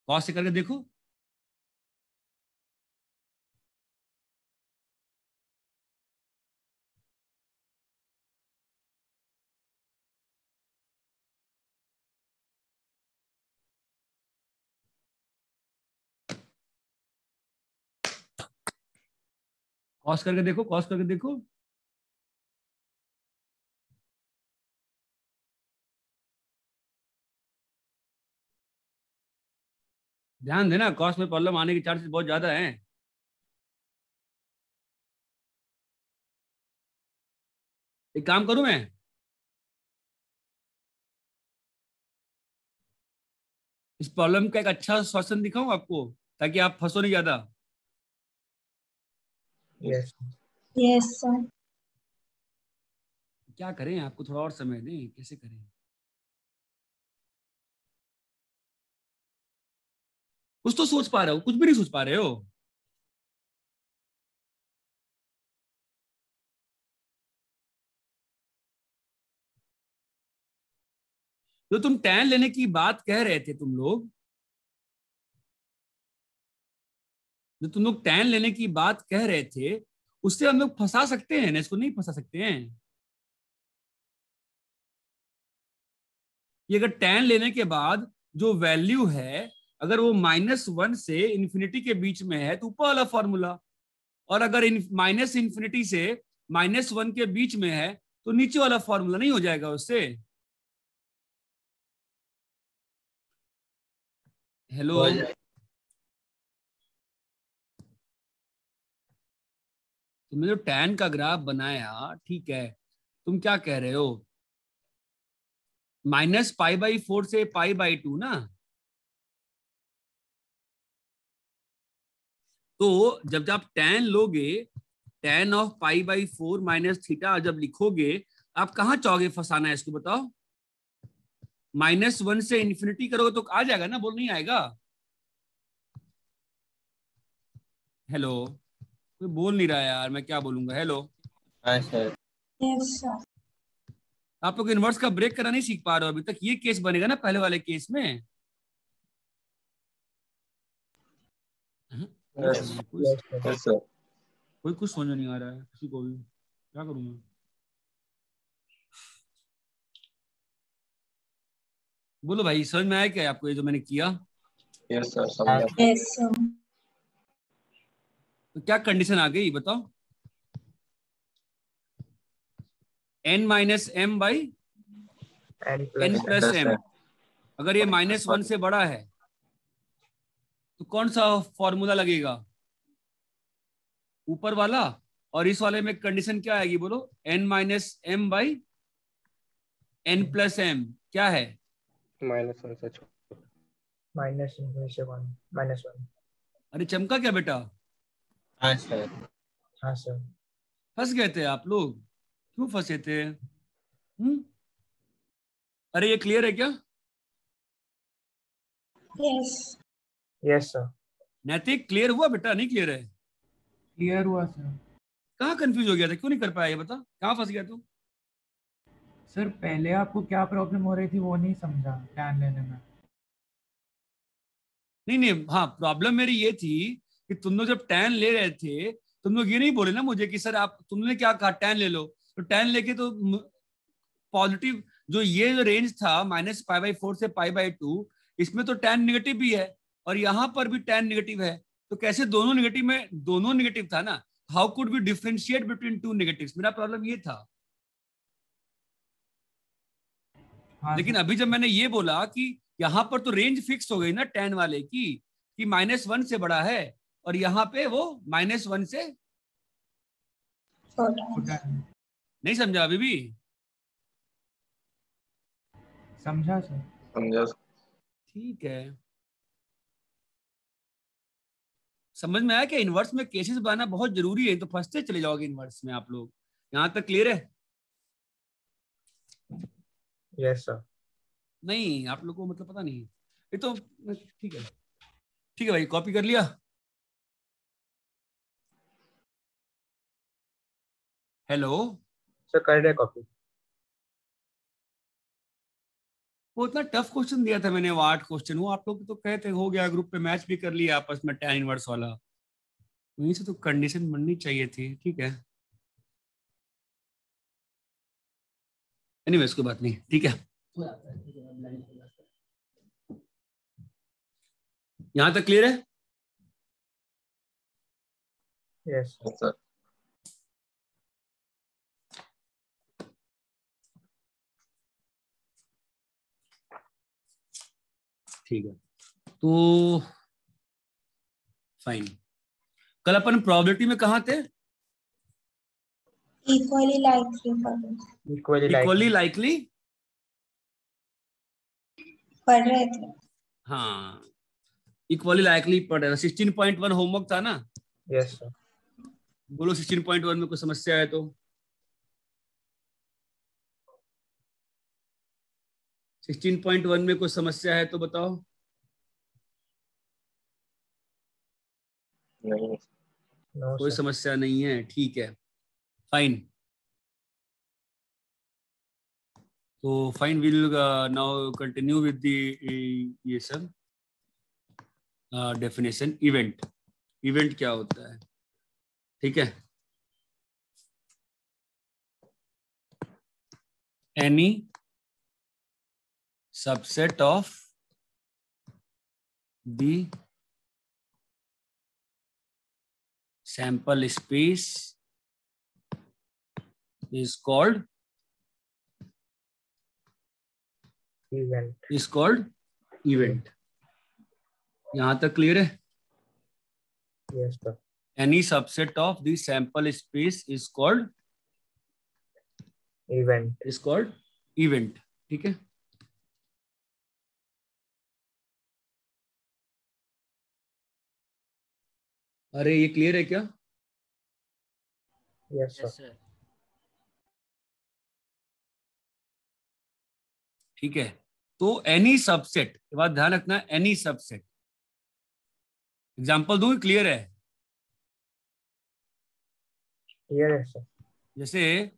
A: cos से करके देखो। cos करके देखो, cos करके देखो। ध्यान देना, cos में प्रॉब्लम आने के चांसेस बहुत ज्यादा हैं। एक काम करूं मैं, इस प्रॉब्लम का एक अच्छा सॉल्यूशन दिखाऊं आपको, ताकि आप फंसो नहीं ज्यादा।
E: यस।
H: Yes sir.
A: क्या करें, आपको थोड़ा और समय दें, कैसे करें? कुछ तो सोच पा रहे हो, कुछ भी नहीं सोच पा रहे हो। जो तुम tan लेने की बात कह रहे थे तुम लोग, जो तुम लोग tan लेने की बात कह रहे थे, उससे हम लोग फंसा सकते हैं ना? इसको नहीं फंसा सकते हैं? कि अगर tan लेने के बाद जो वैल्यू है अगर वो -1 से इन्फिनिटी के बीच में है तो ऊपर वाला फॉर्मूला, और अगर माइनस इन्फिनिटी से -1 के बीच में है तो नीचे वाला फॉर्मूला नहीं हो जाएगा उससे? हेलो, तुमने जो tan का ग्राफ बनाया, ठीक है, तुम क्या कह रहे हो, -π/4 से π/2 ना? तो जब आप tan लोगे, tan ऑफ π/4 माइनस थीटा जब लिखोगे, आप कहाँ चाहोगे फंसाना है इसको बताओ? -1 से इन्फिनिटी करोगे तो आ जाएगा ना, बोल नहीं आएगा? हेलो, कोई बोल नहीं रहा यार, मैं क्या बोलूंगा? हेलो,
E: हाँ सर।
H: Yes sir.
A: आप लोग इनवर्स का ब्रेक करना नहीं सीख पा रहे हो अभी तक। ये केस बनेगा ना पहले वाले केस में। कोई कुछ समझ नहीं आ रहा है किसी को भी, क्या करूं मैं? बोलो भाई, समझ में आया क्या आपको ये जो मैंने किया?
I: यस सर, समझ
H: यस सर।
A: तो क्या कंडीशन आ गई बताओ? n-m/n + m। अगर ये -1 से बड़ा है तो कौन सा फॉर्मूला लगेगा? ऊपर वाला। और इस वाले में कंडीशन क्या आएगी बोलो? n-m/n + m क्या है?
B: -1 से छोटा।
C: -1।
A: अरे चमका क्या बेटा?
E: हाँ सर।
C: हाँ सर।
A: फंस गए थे आप लोग? क्यों फंसे थे? अरे ये क्लियर है क्या?
H: यस।
C: Yes sir.
A: नैतिक क्लियर हुआ बेटा? नहीं क्लियर है?
J: क्लियर हुआ सर।
A: कहाँ कंफ्यूज हो गया था, क्यों नहीं कर पाया ये बता? कहाँ फंस गया तू?
J: सर पहले आपको क्या प्रॉब्लम हो रही थी वो नहीं समझा tan लेने में।
A: नहीं, हाँ, प्रॉब्लम मेरी ये थी कि तुम लोग जब tan ले रहे थे, तुम लोग ये नहीं बोले ना मुझे कि सर आप, तुमने क्या कहा, tan ले लो। तो tan लेके तो पॉजिटिव जो ये जो रेंज था -π/4 से π/2, इसमें तो tan नेगेटिव भी है और यहाँ पर भी tan नेगेटिव है। तो कैसे दोनों नेगेटिव में, दोनों नेगेटिव था ना, how could we differentiate between two negatives? मेरा प्रॉब्लम ये था। लेकिन अभी जब मैंने ये बोला कि यहाँ पर तो रेंज फिक्स हो गई ना tan वाले की, कि -1 से बड़ा है और यहाँ पे वो -1 से
H: छोटा।
A: नहीं समझा अभी भी?
J: समझा सर।
I: समझा।
A: ठीक है, समझ में आया कि इनवर्स में केसेस बनाना बहुत जरूरी है, तो फंसते चले जाओगे इनवर्स में आप लोग। यहाँ तक क्लियर है?
C: Yes sir.
A: नहीं, आप लोग को मतलब पता नहीं ये तो। ठीक है, ठीक है भाई, कॉपी कर लिया? हेलो,
C: सर कर रहे कॉपी।
A: वो इतना टफ क्वेश्चन दिया था मैंने, वो 8 क्वेश्चन, वो आप लोग तो कहते हो गया, ग्रुप पे मैच भी कर लिया आपस में tan इनवर्स वाला। वहीं से तो कंडीशन बननी चाहिए थी। ठीक है, एनीवेज कोई बात नहीं, ठीक है। यहां तक क्लियर है?
C: Yes
I: sir.
A: ठीक है, तो फाइन। कल अपन प्रोबेबिलिटी में कहाँ थे?
H: इक्वली लाइकली
A: इक्वली लाइकली
H: पढ़ रहे थे।
A: हाँ, इक्वली लाइकली पढ़ रहे थे। 16.1 होमवर्क था ना?
C: Yes sir.
A: बोलो 16.1 में कोई समस्या है तो? 16.1 में कोई समस्या है तो बताओ।
I: नहीं।
A: कोई समस्या नहीं है, ठीक है, फाइन। तो fine, will now continue with the ये सब डेफिनेशन। इवेंट, इवेंट क्या होता है? ठीक है, any subset of the sample space is called event. यहां तक क्लियर है?
C: Yes, sir.
A: Any subset of the sample space is called event। ठीक है। अरे ये क्लियर है क्या?
C: Yes, sir.
A: ठीक है। तो एनी सबसेट के बाद ध्यान रखना, एनी सबसेट। एग्जांपल दूं, क्लियर है?
C: Yes, sir.
A: जैसे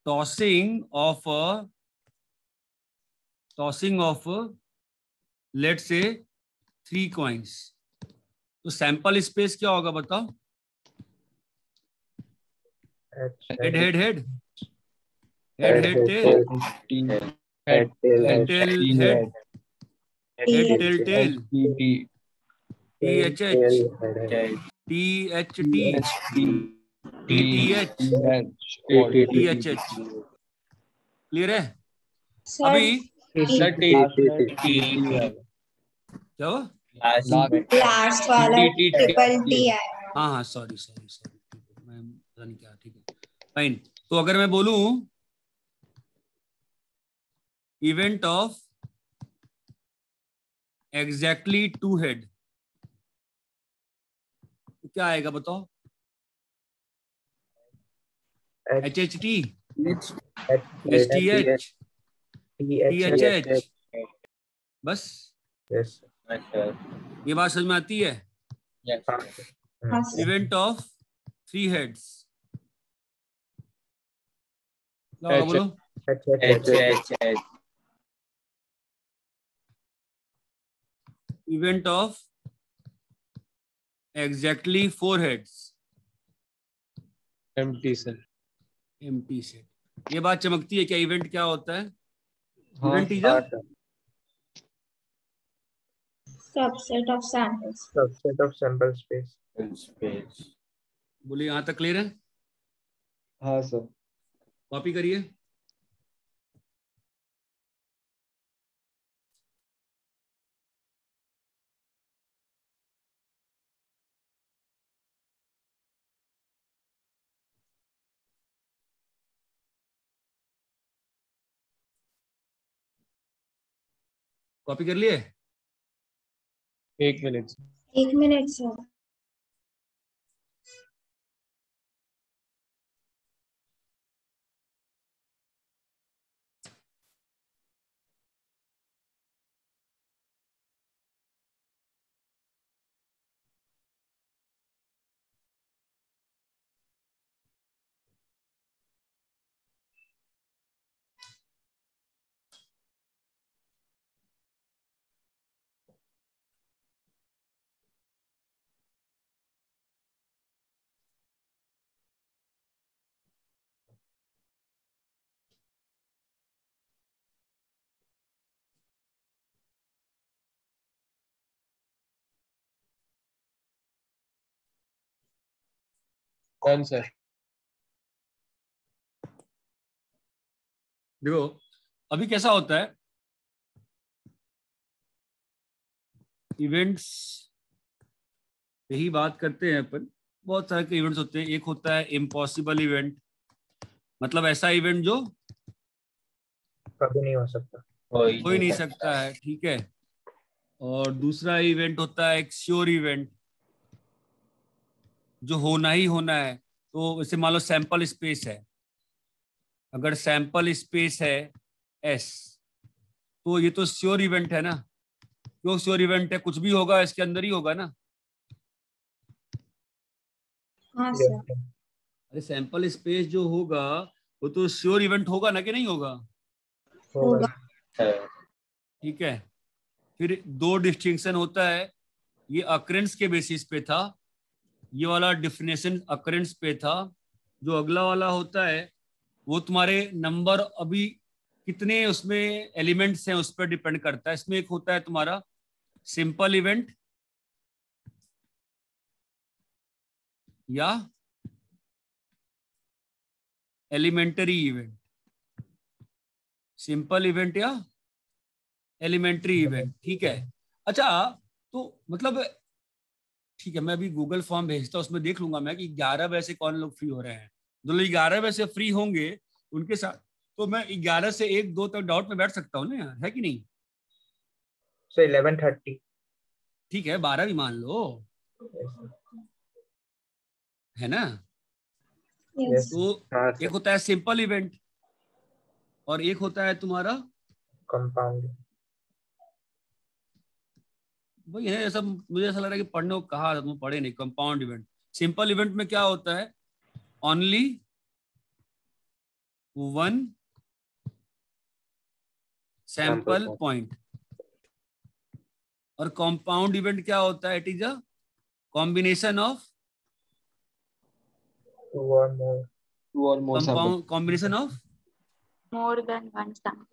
A: tossing of let's say 3 coins, तो सैंपल स्पेस क्या होगा बताओ? Head head head head head tail head tail head head tail tail THH THT THH। Clear है? अभी क्या हो?
H: लास्ट वाला ट्रिपल टी है।
A: हाँ सॉरी मैं पता नहीं क्या। ठीक है फाइन। तो अगर मैं बोलूं इवेंट ऑफ एग्जैक्टली 2 हेड, तो क्या आएगा बताओ? HHT STH THH। बस
C: Yes,
A: ये बात समझ में आती है? इवेंट ऑफ 3 हेड्स क्या होगा बोलो? Event of exactly 4 heads
K: empty set.
A: ये बात चमकती है क्या? इवेंट क्या होता है? Event is a
H: subset of samples.
C: subset of sample space.
A: बोलिए, यहां तक क्लियर है?
K: हाँ सर।
A: कॉपी करिए। कॉपी कर लिए?
K: 1 मिनट।
H: 1 minute sir.
K: कौन सा?
A: देखो अभी कैसा होता है, इवेंट्स यही बात करते हैं अपन। बहुत सारे के इवेंट्स होते हैं। एक होता है इम्पॉसिबल इवेंट, मतलब ऐसा इवेंट जो
C: कभी नहीं हो सकता,
A: हो ही नहीं सकता है। ठीक है। और दूसरा इवेंट होता है एक श्योर इवेंट, जो होना ही होना है। तो जैसे मान लो सैंपल स्पेस है, अगर सैंपल स्पेस है S, तो ये तो श्योर इवेंट है ना। क्यों श्योर इवेंट है? कुछ भी होगा इसके अंदर ही होगा ना।
H: हाँ सर।
A: अरे सैंपल स्पेस जो होगा वो तो श्योर इवेंट होगा ना, कि नहीं होगा?
H: होगा।
A: ठीक है। फिर 2 डिस्टिंक्शन होता है। ये अकरेंस के बेसिस पे था, ये वाला डिफिनेशन अकरेंस पे था। जो अगला वाला होता है वो तुम्हारे नंबर, अभी कितने उसमें एलिमेंट्स हैं उस पर डिपेंड करता है। इसमें एक होता है तुम्हारा सिंपल इवेंट या एलिमेंटरी इवेंट, सिंपल इवेंट या एलिमेंट्री इवेंट, ठीक है। अच्छा तो मतलब ठीक है, मैं अभी गूगल फॉर्म भेजता हूँ, उसमें देख लूंगा मैं कि 11 बजे से कौन लोग फ्री हो रहे हैं। जो लोग 11 बजे से फ्री होंगे उनके साथ तो मैं 11 से 1-2 तक डाउट में बैठ सकता हूँ ना यार, है कि नहीं?
C: So 11:30.
A: ठीक है, 12 भी मान लो, है ना?
C: Yes.
A: तो एक होता है सिंपल इवेंट और एक होता है तुम्हारा
C: Compound.
A: वही है, ऐसा मुझे ऐसा लग रहा है कि पढ़ने को कहा तुम पढ़े नहीं। कंपाउंड इवेंट, सिंपल इवेंट में क्या होता है, ओनली वन सैंपल पॉइंट। और कंपाउंड इवेंट क्या होता है, it is a combination of
C: Two or more.
A: Compound, combination of
D: more than one sample.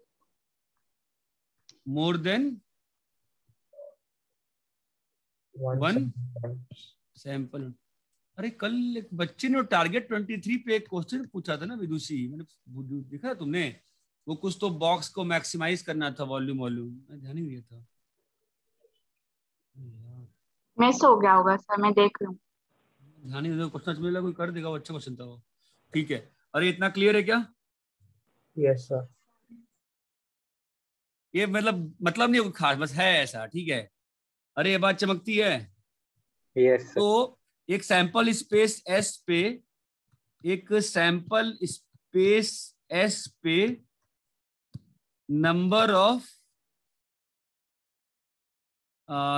A: More than one sample. अरे कल एक बच्चे ने टारगेट 23 पे एक क्वेश्चन पूछा था ना विदुषी, मैंने देखा तुमने, वो कुछ तो बॉक्स को मैक्सिमाइज करना था, वॉल्यूम मैं ध्यान ही नहीं दिया था।
D: मिस हो गया होगा सर, मैं देख लूँ।
A: ध्यान ही नहीं दिया, क्वेश्चन मिला कोई कर देगा, वो अच्छा क्वेश्चन था वो। ठीक है, अरे इतना क्लियर है क्या?
C: Yes sir.
A: ये मतलब नहीं कोई खास, बस है ऐसा, ठीक है। अरे ये बात चमकती है।
B: Yes sir.
A: तो एक सैंपल स्पेस एस पे, एक सैंपल स्पेस एस पे number of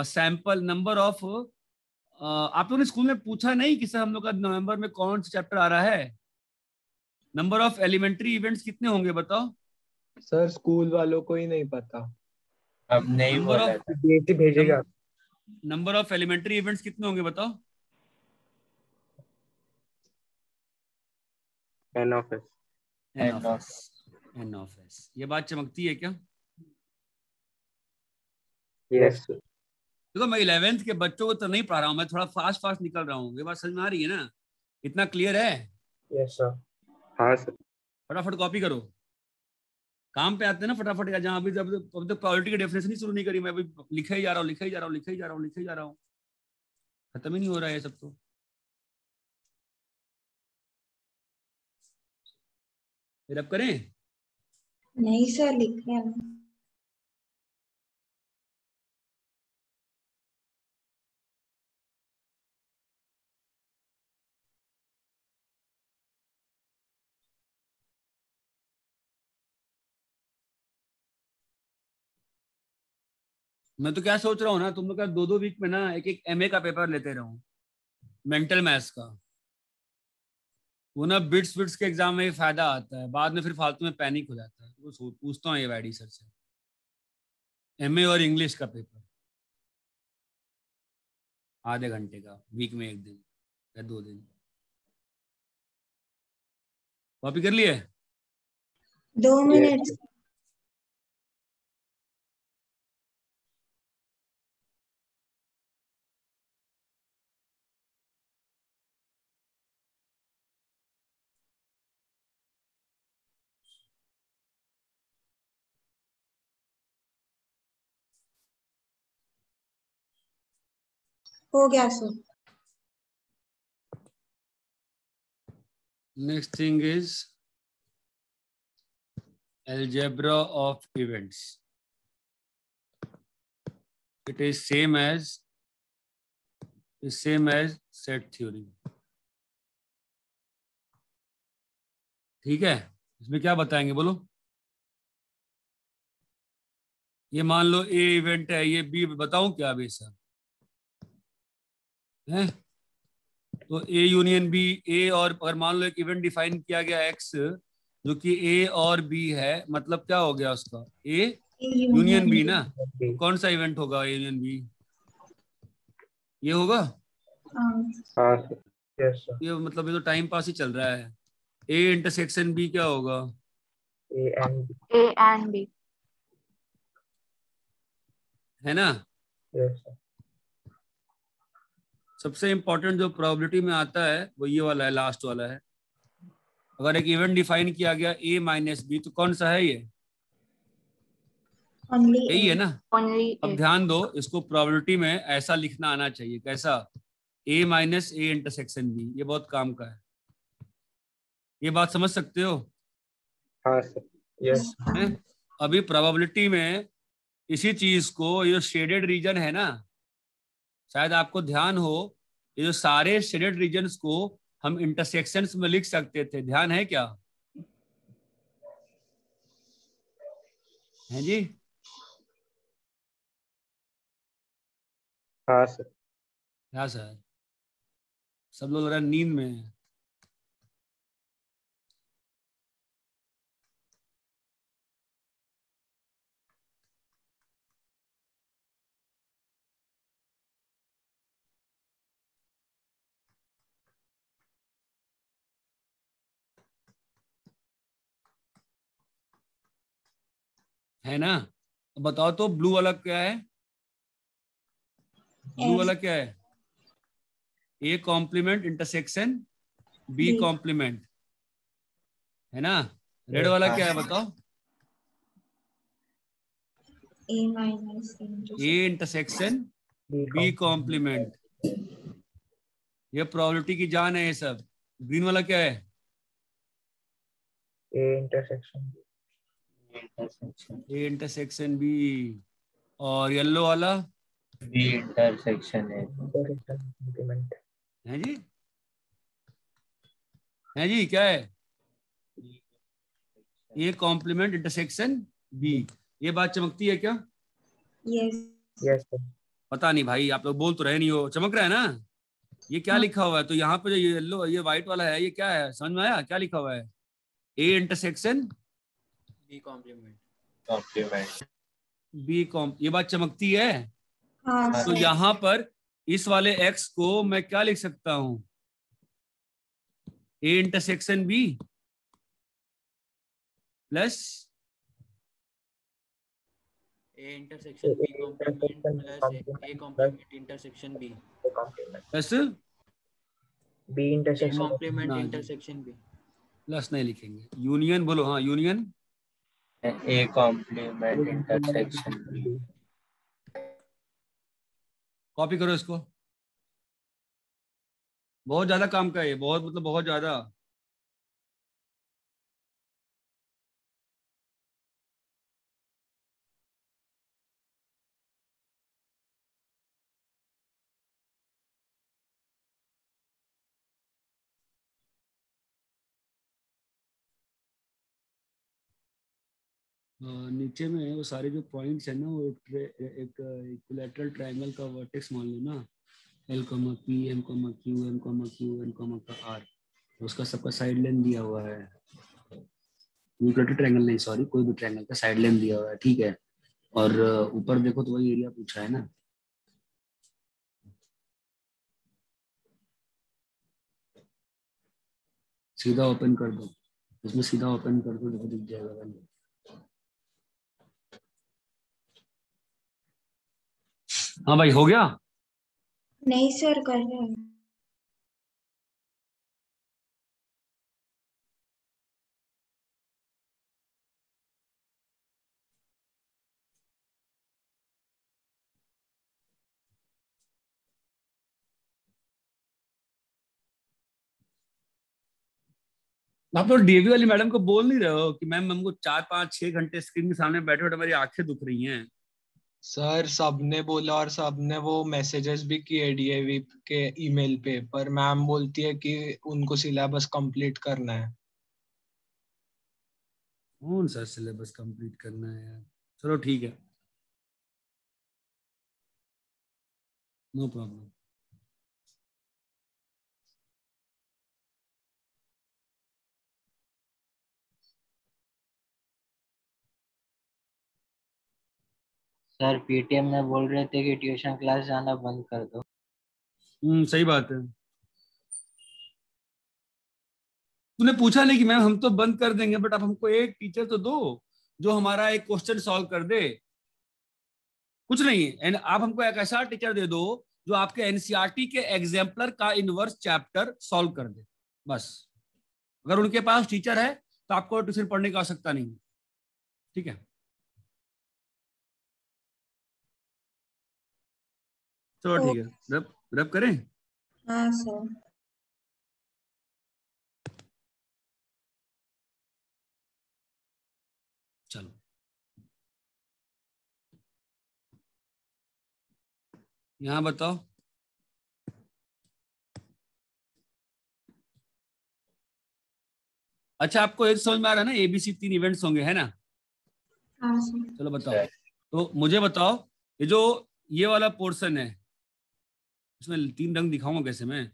A: sample number of आप लोगों ने स्कूल में पूछा नहीं कि सर हम लोग का नवंबर में कौन सा चैप्टर आ रहा है? नंबर ऑफ एलिमेंट्री इवेंट्स कितने होंगे बताओ?
K: सर स्कूल वालों को ही नहीं पता।
E: अब नहीं बोला था।
C: भेजेगा।
A: नंबर ऑफ एलिमेंट्री इवेंट्स कितने होंगे बताओ?
B: N of
A: S. ये बात चमकती है क्या?
B: यस।
A: देखो मैं 11th के बच्चों को तो नहीं पढ़ा रहा हूँ, मैं थोड़ा फास्ट निकल रहा हूँ। ये बात समझ में आ रही है ना? इतना क्लियर है?
C: Yes sir.
B: हाँ सर।
A: फटाफट कॉपी करो, काम पे आते हैं ना फटाफट। या जहाँ अभी जब तक प्रोबेबिलिटी की डेफिनेशन ही शुरू नहीं करी, मैं अभी लिखा ही जा रहा हूँ, खत्म ही नहीं हो रहा है सब तो। फिर अब करें?
H: नहीं सर, लिख रहे हैं।
A: मैं तो क्या सोच रहा हूँ ना, तुम लोग का 2-2 वीक में ना एक एमए का पेपर लेते रहूं, मेंटल मैथ्स का। वो ना बिट्स के एग्जाम में फायदा आता है, बाद में फिर फालतू में पैनिक हो जाता है। वो पूछता हूँ ये वाईडी सर से, एमए और इंग्लिश का पेपर आधे घंटे का, वीक में 1 दिन या 2 दिन। कॉपी कर लिए?
H: 2 मिनट। हो गया sir.
A: Next thing is algebra of events. It is same as set theory. ठीक है, इसमें क्या बताएंगे बोलो? ये मान लो ए इवेंट है, ये बी, बताऊं क्या अभी सर है? तो ए यूनियन बी, ए और अगर मान लो एक इवेंट डिफाइन किया गया एक्स जो कि ए और बी है, मतलब क्या हो गया उसका? ए यूनियन बी ना। तो कौन सा इवेंट होगा ए यूनियन बी? ये होगा। ये मतलब ये तो टाइम पास ही चल रहा है। ए इंटरसेक्शन बी क्या होगा?
C: A and B.
D: A and B.
A: है ना।
C: Yes, sir.
A: सबसे इंपॉर्टेंट जो प्रोबेबिलिटी में आता है वो ये वाला है, लास्ट वाला है। अगर एक इवेंट डिफाइन किया गया A माइनस बी, तो कौन सा है ये?
H: Only
A: यही है
H: A.
A: ना।
D: Only
A: अब
D: A.
A: ध्यान दो, इसको प्रोबेबिलिटी में ऐसा लिखना आना चाहिए। कैसा? A minus A intersection B. ये बहुत काम का है। ये बात समझ सकते हो?
B: हाँ सर।
C: Yes.
A: हैं? अभी प्रोबेबिलिटी में इसी चीज को, ये शेडेड रीजन है ना, शायद आपको ध्यान हो, ये जो सारे शेडेड रीजन्स को हम इंटरसेक्शंस में लिख सकते थे। ध्यान है क्या? है जी?
B: हाँ सर।
A: क्या सर, सब लोग जरा नींद में हैं। है ना? अब बताओ तो ब्लू वाला क्या है? ब्लू वाला क्या है? A complement intersection B
H: B.
A: Complement, है ना। रेड वाला क्या है बताओ?
H: A minus
A: A intersection B complement. ये प्रोबेबिलिटी की जान है ये सब। ग्रीन वाला क्या है?
C: A intersection B.
A: A intersection B. और येलो वाला?
E: बी इंटरसेक्शन है।
C: Intersection complement.
A: है जी? है जी? क्या है? A complement intersection B. ये बात चमकती है क्या?
H: Yes.
C: Yes, sir.
A: पता नहीं भाई, आप लोग बोल तो रहे नहीं हो। चमक रहा है ना? ये क्या लिखा हुआ है? तो यहाँ पे जो येलो, ये व्हाइट वाला है, ये क्या है? समझ में आया क्या लिखा हुआ है? A intersection
G: B complement.
E: Complement
A: B com. ये बात चमकती है।
H: हाँ
A: तो
H: सर।
A: यहाँ पर इस वाले x को मैं क्या लिख सकता हूं? A intersection B plus
G: A intersection B complement plus A complement intersection B
A: plus
C: B
G: A
C: intersection.
G: Complement
A: ना जी।
G: Intersection B.
A: प्लस नहीं लिखेंगे, यूनियन बोलो। हाँ, union
E: A complement intersection B.
A: Copy करो इसको। बहुत ज्यादा काम का है ये, बहुत मतलब बहुत ज्यादा। नीचे में वो सारे जो पॉइंट्स है ना, वो एक इक्विलैटरल ट्रायंगल का वर्टेक्स मान लो ना। L comma P, M comma Q, M comma Q, N comma का आर, उसका सबका साइड लेंथ दिया हुआ है। इक्विलैटरल ट्रायंगल नहीं, सॉरी, कोई भी ट्रायंगल का साइड लेंथ दिया हुआ है, ठीक है। और ऊपर देखो तो वही एरिया पूछा है ना। सीधा ओपन कर दो, इसमें सीधा ओपन कर दो, देखो दिख जाएगा। हाँ भाई, हो गया?
H: नहीं सर, कर रहे हैं।
A: आप तो डीएवी वाली मैडम को बोल नहीं रहे हो कि मैम हमको 4-5-6 घंटे स्क्रीन के सामने बैठे बैठे मेरी आंखें दुख रही हैं?
K: सर सबने बोला और सबने वो मैसेजेस भी किए डीएवी के ईमेल पे, पर मैम बोलती है कि उनको सिलेबस कंप्लीट करना है।
A: कौन सा सिलेबस कंप्लीट करना है यार? चलो ठीक है, नो प्रॉब्लम।
E: सर पीटीएम में बोल रहे थे कि ट्यूशन क्लास जाना बंद कर दो।
A: सही बात है। तूने पूछा नहीं कि मैम हम तो बंद कर देंगे, बट आप हमको एक टीचर तो दो जो हमारा एक क्वेश्चन सॉल्व कर दे। कुछ नहीं, एंड आप हमको एक ऐसा टीचर दे दो जो आपके एनसीईआरटी के एग्जाम्पलर का इनवर्स चैप्टर सॉल्व कर दे, बस। अगर उनके पास टीचर है तो आपको ट्यूशन पढ़ने की आवश्यकता नहीं है, ठीक है। चलो ठीक है, रब करें।
H: हाँ सर।
A: चलो यहाँ बताओ। अच्छा, आपको एक समझ में आ रहा है ना, एबीसी 3 इवेंट्स होंगे, है ना?
H: हाँ सर।
A: चलो बताओ, तो मुझे बताओ, ये जो ये वाला पोर्शन है, इसमें 3 रंग दिखाऊंगा कैसे मैं?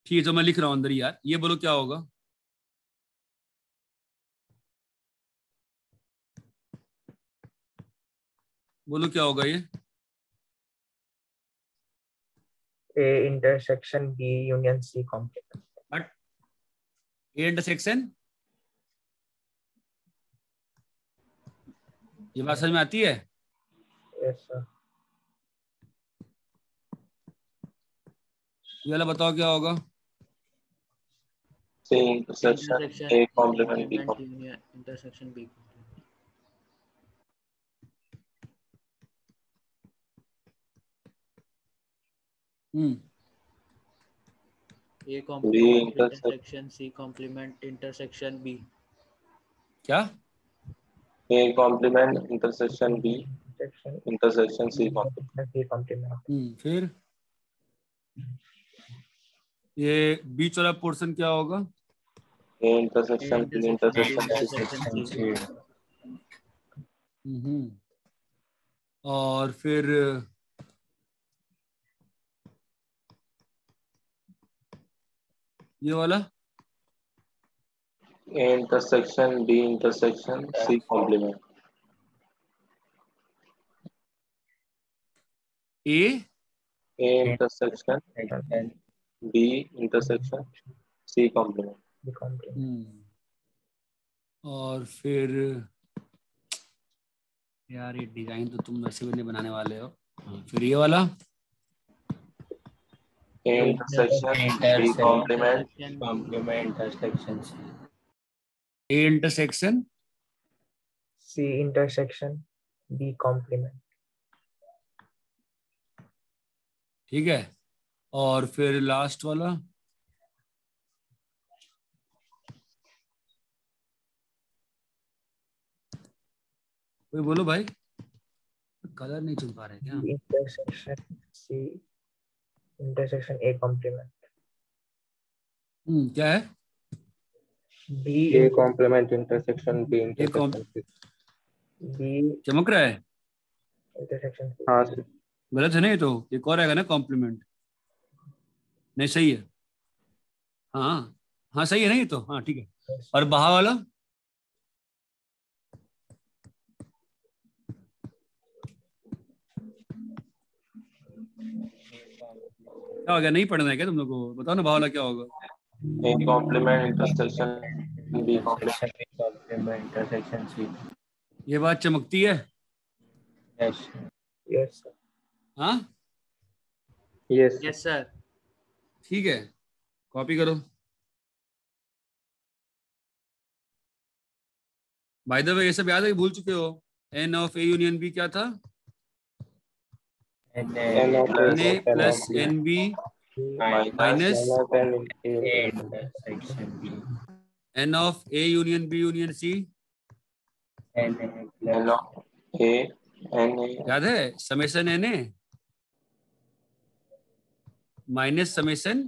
A: ठीक है, तो मैं लिख रहा हूं अंदर यार, ये बोलो क्या होगा? बोलो क्या होगा ये?
C: A intersection B union C complement.
A: But A intersection, ये बात समझ में आती है?
C: Yes sir.
A: ये वाला बताओ क्या होगा?
I: C intersection A complement B complement.
G: Intersection B A complement intersection C complement intersection B.
A: क्या?
I: A complement intersection B intersection C complement.
C: C complement.
A: फिर ये बीच वाला पोर्शन क्या होगा?
I: A intersection B intersection C.
A: और फिर ये वाला
I: A intersection B intersection C complement.
A: A
I: intersection B intersection C complement.
A: और फिर यार ये डिजाइन तो तुम वैसे भी नहीं बनाने वाले हो। फिर ये वाला
I: intersection B complement
E: intersection C.
A: A intersection
C: C intersection B complement.
A: ठीक है, और फिर लास्ट वाला कोई बोलो भाई, कलर नहीं चुन पा रहे क्या?
C: Intersection C intersection A complement.
A: क्या है?
C: B
B: A complement intersection B intersection C.
C: B
A: चमक रहा है?
C: intersection C.
B: हाँ सर।
A: गलत है ना ये तो, एक और आएगा ना कॉम्प्लीमेंट। नहीं सही है, हाँ हाँ सही है ना ये तो, हाँ ठीक है। और बाहा वाला क्या हो गया? नहीं पढ़ना है क्या तुम लोग को? बताओ ना बाहा वाला क्या होगा?
I: A complement intersection B
E: complement intersection C.
A: ये बात चमकती है?
E: Yes.
C: Yes sir.
A: हाँ
B: Yes.
G: Yes sir.
A: ठीक है, कॉपी करो। बाय द वे ये सब याद है कि भूल चुके हो? N of A union B क्या था?
I: N
A: N A plus N B minus
E: intersection B.
A: N of A union B union C.
I: N of A N A
A: याद है? Summation N A minus summation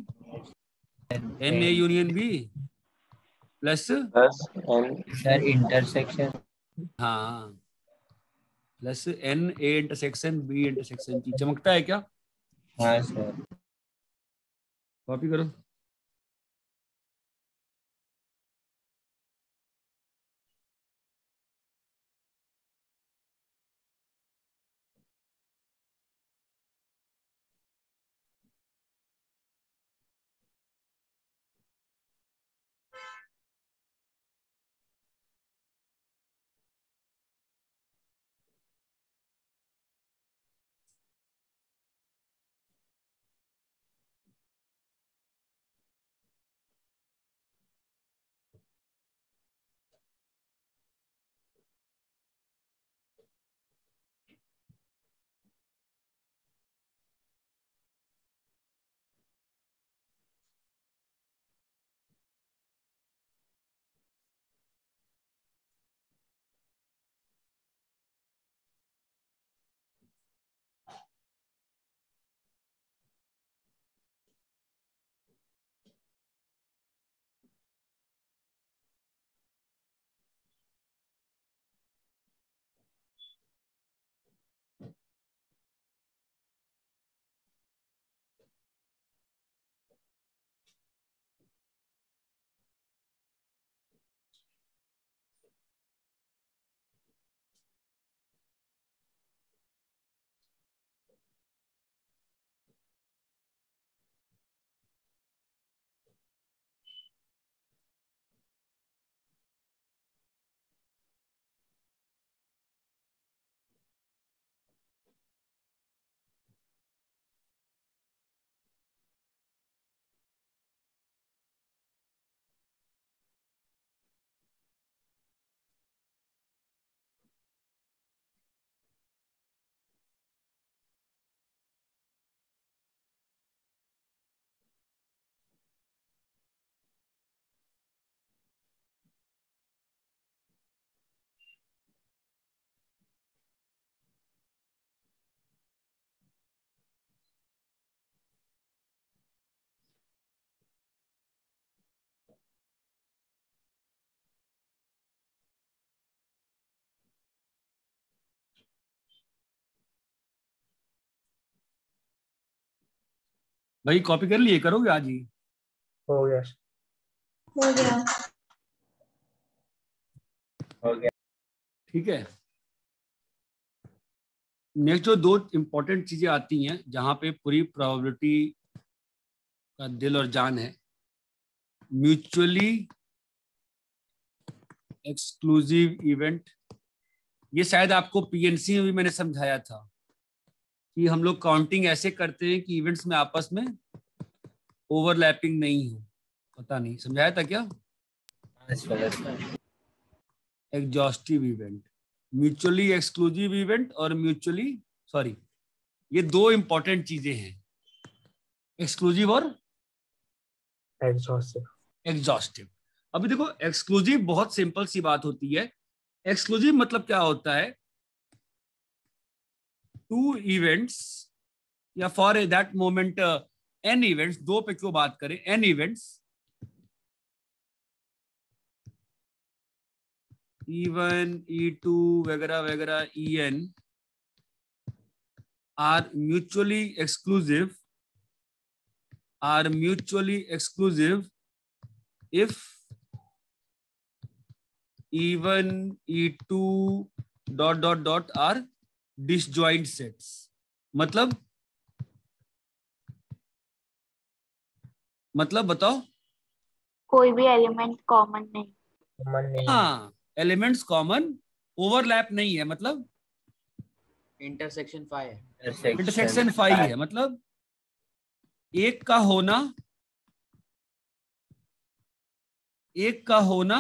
A: N A union B plus
I: plus N
E: Sir, intersection
A: हाँ plus N A intersection B intersection C. चमकता है क्या?
E: हाँ sir.
A: Copy करो। भाई copy कर लिए, करोगे आज ही?
C: हो गया
H: हो गया।
E: हो गया।
A: ठीक है। नेक्स्ट जो दो इंपॉर्टेंट चीजें आती हैं जहां पे पूरी प्रोबेबिलिटी का दिल और जान है, म्यूचुअली एक्सक्लूसिव इवेंट। ये शायद आपको पीएनसी में भी मैंने समझाया था कि हम लोग काउंटिंग ऐसे करते हैं कि इवेंट्स में आपस में ओवरलैपिंग नहीं हो। पता नहीं समझाया था क्या? Exhaustive event, mutually exclusive event और म्यूचुअली सॉरी, ये दो इंपॉर्टेंट चीजें हैं, एक्सक्लूसिव और एग्जॉस्टिव। अभी देखो एक्सक्लूसिव बहुत सिंपल सी बात होती है। एक्सक्लूसिव मतलब क्या होता है? टू इवेंट्स या for that moment N events, दो पे क्यों बात करें, एन इवेंट्स E1, E2 वगैरह वगैरह En are mutually exclusive if E1, E2 dot are disjoint sets। मतलब बताओ।
D: कोई भी एलिमेंट कॉमन नहीं।
A: हाँ, एलिमेंट्स कॉमन, ओवरलैप नहीं है, मतलब
G: इंटरसेक्शन 5 है।
A: इंटरसेक्शन 5 है, मतलब एक का होना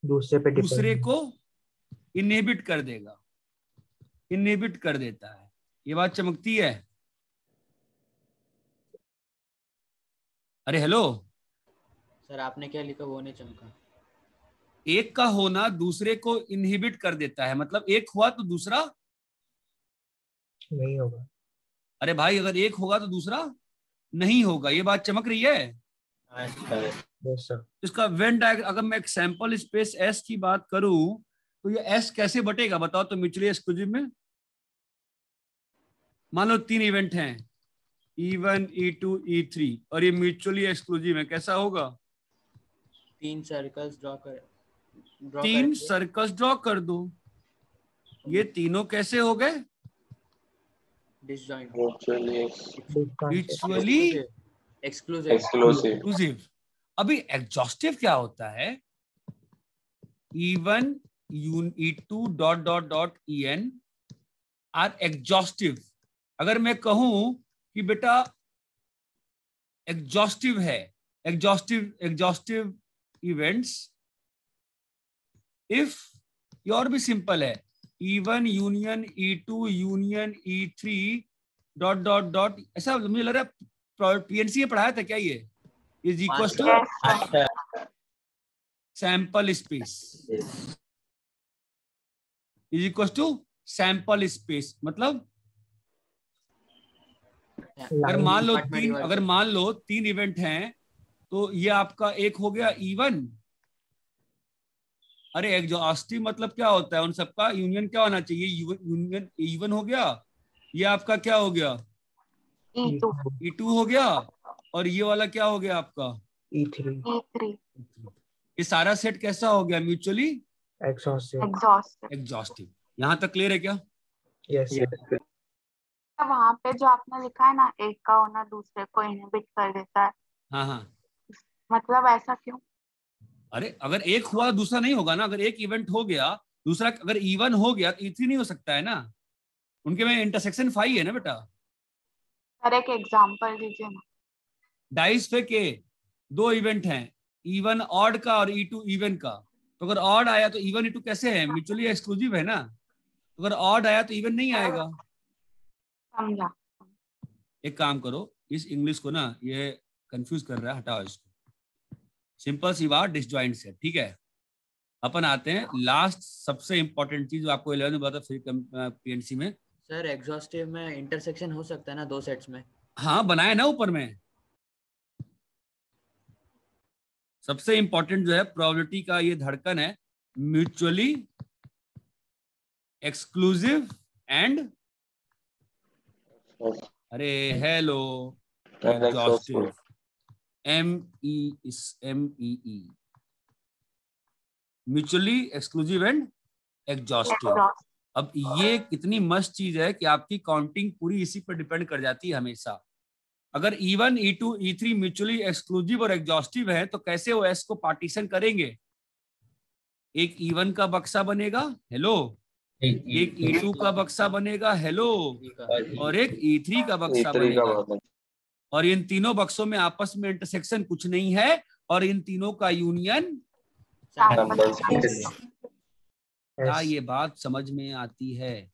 A: दूसरे को इनहिबिट कर देगा, इनहिबिट कर देता है। ये बात चमकती है? अरे हेलो
G: सर, आपने क्या लिखा वो नहीं चमका।
A: एक का होना दूसरे को इनहिबिट कर देता है, मतलब एक हुआ तो दूसरा
C: नहीं होगा।
A: अरे भाई अगर एक होगा तो दूसरा नहीं होगा। ये बात चमक रही है? इसका वेन डायग्राम, अगर मैं एक सैंपल स्पेस एस की बात करूं तो ये एस कैसे बटेगा बताओ तो म्यूचुअली एक्सक्लूसिव में? मान लो 3 इवेंट हैं, E1, E2, E3 और ये म्यूचुअली एक्सक्लूसिव है, कैसा होगा?
G: 3 सर्कल्स ड्रॉ
A: कर दो। ये तीनों कैसे हो गए?
G: Disjoint,
A: mutually exclusive. अभी एग्जॉस्टिव क्या होता है? E1, E2 dot En are exhaustive. अगर मैं कहूं कि बेटा एग्जॉस्टिव है, एग्जॉस्टिव इवेंट्स इफ, ये और भी सिंपल है, E1 union E2 union E3 dot, ऐसा मुझे लग रहा है पीएनसी में पढ़ाया था क्या? ये is equal to sample space, is equal to sample space. मतलब अगर मान लो 3 इवेंट हैं तो ये आपका एक हो गया E1। अरे एग्जॉस्टिव मतलब क्या होता है? उन सबका यूनियन क्या होना चाहिए? यूनियन E1 हो गया, ये आपका क्या हो गया? E2 हो गया, और ये वाला क्या हो गया आपका?
D: E3।
A: ये सारा सेट कैसा हो गया? Mutually exhaustive. यहाँ तक क्लियर है क्या?
C: यस।
D: वहाँ पे जो आपने लिखा है ना, एक का होना दूसरे को इनहिबिट कर देता है,
A: हाँ,
D: मतलब ऐसा क्यों?
A: अरे अगर एक हुआ दूसरा नहीं होगा ना। अगर एक इवेंट हो गया दूसरा, अगर E1 हो गया तो E3 नहीं हो सकता है ना, उनके में इंटरसेक्शन 5 है ना बेटा।
D: सर एक एग्जांपल दीजिए ना।
A: डाइस पे के 2 इवेंट हैं, E1 ऑड का और E2 इवन का। तो अगर ऑड आया तो E1 E2 कैसे है? म्यूचुअली एक्सक्लूसिव है ना। तो अगर ऑड आया तो इवन नहीं आएगा।
D: समझा।
A: एक काम करो, इस इंग्लिश को ना ये कंफ्यूज कर रहा है, हटाओ इसको। सिंपल सी बात, डिसजॉइंट सेट। ठीक है, अपन आते हैं लास्ट सबसे इंपॉर्टेंट चीज जो आपको 11 में बताया फिर पीएनसी में।
G: सर एग्जॉस्टिव में इंटरसेक्शन हो सकता है ना 2 सेट्स में?
A: हाँ बनाए ना ऊपर में। सबसे इंपॉर्टेंट जो है प्रोबेबिलिटी का ये धड़कन है, म्यूचुअली एक्सक्लूसिव एंड अरे hello exhaustive, MEE, mutually exclusive and exhaustive. अब ये कितनी मस्त चीज है कि आपकी काउंटिंग पूरी इसी पर डिपेंड कर जाती है हमेशा। अगर E1, E2, E3 mutually exclusive और एग्जॉस्टिव है तो कैसे वो S को पार्टीशन करेंगे? एक E1 का बक्सा बनेगा, हेलो, एक E2 का बक्सा बनेगा, हेलो, और एक E3 का बक्सा बनेगा। और इन तीनों बक्सों में आपस में इंटरसेक्शन कुछ नहीं है और इन तीनों का यूनियन। क्या ये बात समझ में आती है?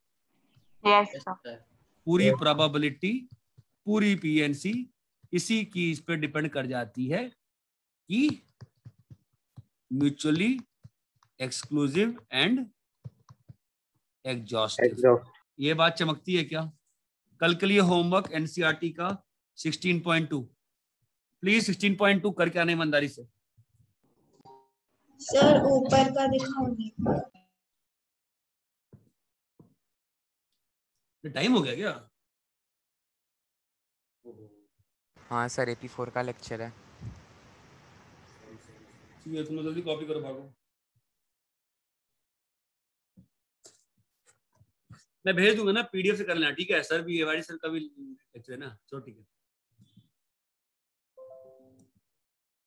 A: पूरी प्रोबेबिलिटी, पूरी PNC इसी की इस पे डिपेंड कर जाती है कि म्यूचुअली एक्सक्लूसिव एंड एग्जॉस्टिव। ये बात चमकती है क्या? कल के लिए होमवर्क NCERT का 16.2 प्लीज 16.2 करके आने ईमानदारी से।
H: सर ऊपर का दिखाओ नहीं।
A: टाइम हो गया क्या?
L: हाँ सर, AP4 का लेक्चर है।
A: ठीक है, तुम जल्दी कॉपी करो, भागो। मैं भेज दूंगा ना, PDF से कर लेना, ठीक है? सर भी, AYD सर का भी लेक्चर है ना, चलो ठीक है।